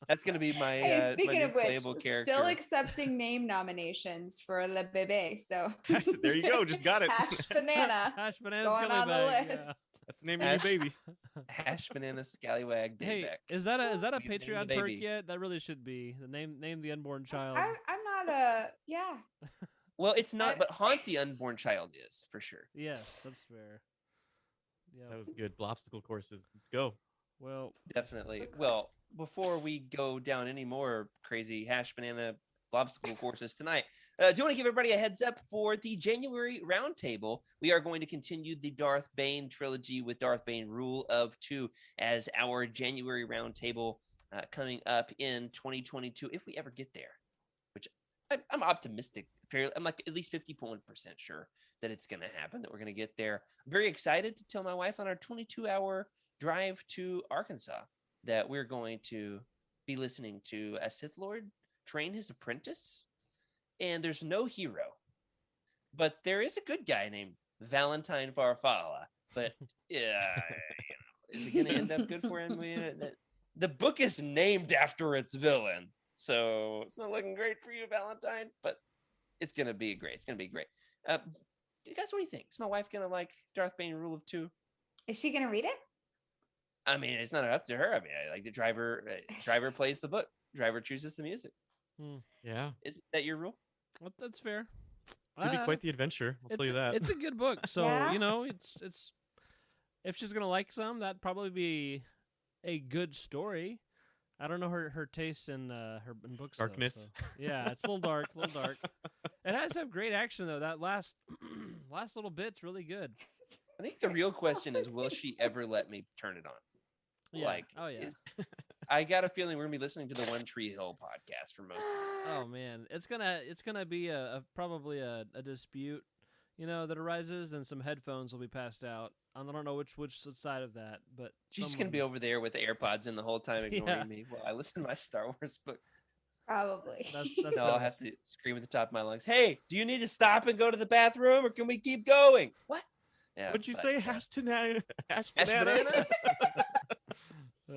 That's gonna be my Hey, my speaking new of which, playable character. still accepting name nominations for Le Bebe. So There you go. Just got it. Hash banana Hash banana going on the scallywag. list. Yeah. That's the name of your baby. Hash banana scallywag Hey, dayback. is that a We've named the Patreon perk baby. yet? That really should be the name the unborn child. I'm not a yeah. Well, it's not, I- but haunt the unborn child is for sure. Yes, that's fair. Yeah. That was good. Blobstacle courses. Let's go. Well, Definitely. Of Well, course. before we go down any more crazy hash banana obstacle courses tonight, do you want to give everybody a heads up for the January roundtable? We are going to continue the Darth Bane trilogy with Darth Bane Rule of Two as our January roundtable coming up in 2022, if we ever get there, which I'm optimistic. I'm like at least 51% sure that it's going to happen, that we're going to get there. I'm very excited to tell my wife on our 22-hour drive to Arkansas that we're going to be listening to a Sith Lord train his apprentice. And there's no hero, but there is a good guy named Valentine Farfalla. But yeah, is it going to end up good for him? The book is named after its villain, so it's not looking great for you, Valentine. But it's going to be great. It's going to be great. Guys, what do you think? Is my wife going to like Darth Bane Rule of Two? Is she gonna read it? I mean, it's not up to her. I mean, I like the driver. Driver plays the book. Driver chooses the music. Yeah, Isn't that your rule? well, that's fair. it'd be quite the adventure. I'll tell you that. It's a good book, so Yeah? it's if she's gonna like some, that'd probably be a good story. I don't know her taste in in books. Darkness. Though, so. Yeah, it's a little dark, a little dark. It has to have great action though. That last last little bit's really good. I think the real question is, will she ever let me turn it on? Yeah. Like, Oh yeah. I got a feeling we're gonna be listening to the One Tree Hill podcast for most of it. Oh man, it's gonna be probably a dispute, that arises, and some headphones will be passed out. I don't know which side of that, but She's just gonna be over there with the AirPods in the whole time, ignoring me while I listen to my Star Wars book. Probably. That's No, I'll have to scream at the top of my lungs. Hey, do you need to stop and go to the bathroom, or can we keep going? What? Yeah, What'd you but, say? Hash banana. Hash Hash banana. banana?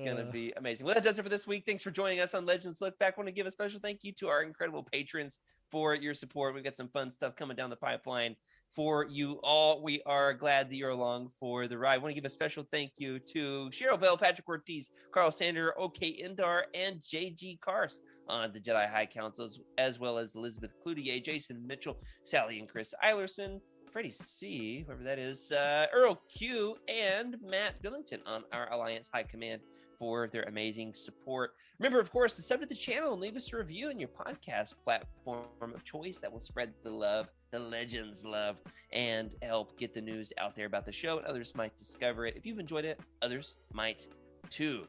Gonna be amazing. Well, that does it for this week. Thanks for joining us on Legends Look Back. Want to give a special thank you to our incredible patrons for your support. We've got some fun stuff coming down the pipeline for you all. We are glad that you're along for the ride. I want to give a special thank you to Cheryl Bell, Patrick Ortiz, Carl Sander, OK Indar, and JG Kars on the Jedi High Councils, as well as Elizabeth Cloutier, Jason Mitchell, Sally and Chris Eilerson, Freddie C, whoever that is, Earl Q, and Matt Billington on our Alliance High Command for their amazing support. Remember, of course, to sub to the channel and leave us a review in your podcast platform of choice. That will spread the love, the Legends love, and help get the news out there about the show, and others might discover it. If you've enjoyed it, others might too.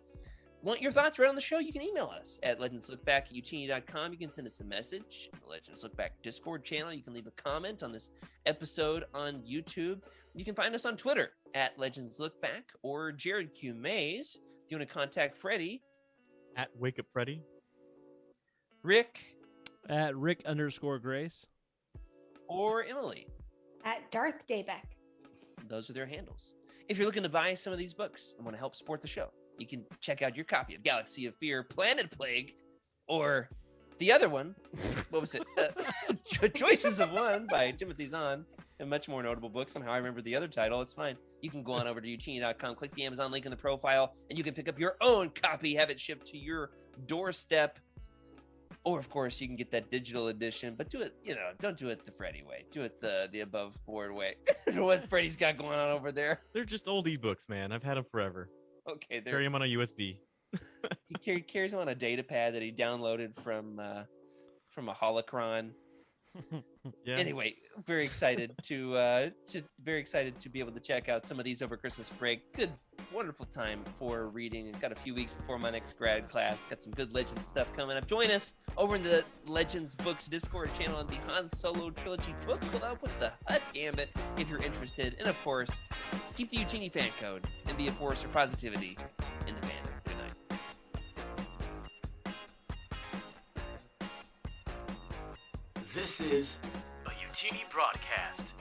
Want your thoughts right on the show? You can email us at legendslookback@utini.com. You can send us a message in the Legends Look Back Discord channel. You can leave a comment on this episode on YouTube. You can find us on Twitter at Legends Look Back or Jared Q. Mays. If you want to contact Freddie, At Wake Up Freddy. Rick, at Rick_Grace. or Emily. At Darth Daybeck. Those are their handles. If you're looking to buy some of these books and want to help support the show, you can check out your copy of Galaxy of Fear, Planet Plague, or the other one. What was it? Choices of One by Timothy Zahn. A much more notable book. Somehow I remember the other title. It's fine. You can go on over to utini.com, click the Amazon link in the profile, and you can pick up your own copy, have it shipped to your doorstep. Or, of course, you can get that digital edition, but do it, don't do it the Freddy way. Do it the above board way. What Freddy's got going on over there. They're just old ebooks, man. I've had them forever. Okay, there. Carry them on a USB. He carries them on a data pad that he downloaded from a holocron. Yeah. Anyway, very excited to be able to check out some of these over Christmas break. Good, wonderful time for reading. And got a few weeks before my next grad class. Got some good Legends stuff coming up. Join us over in the Legends Books Discord channel on the Han Solo Trilogy Book Club with the Hut Gambit if you're interested. And of course, keep the Utini fan code and be a force for positivity in the fandom. Good night. This is a Utini broadcast.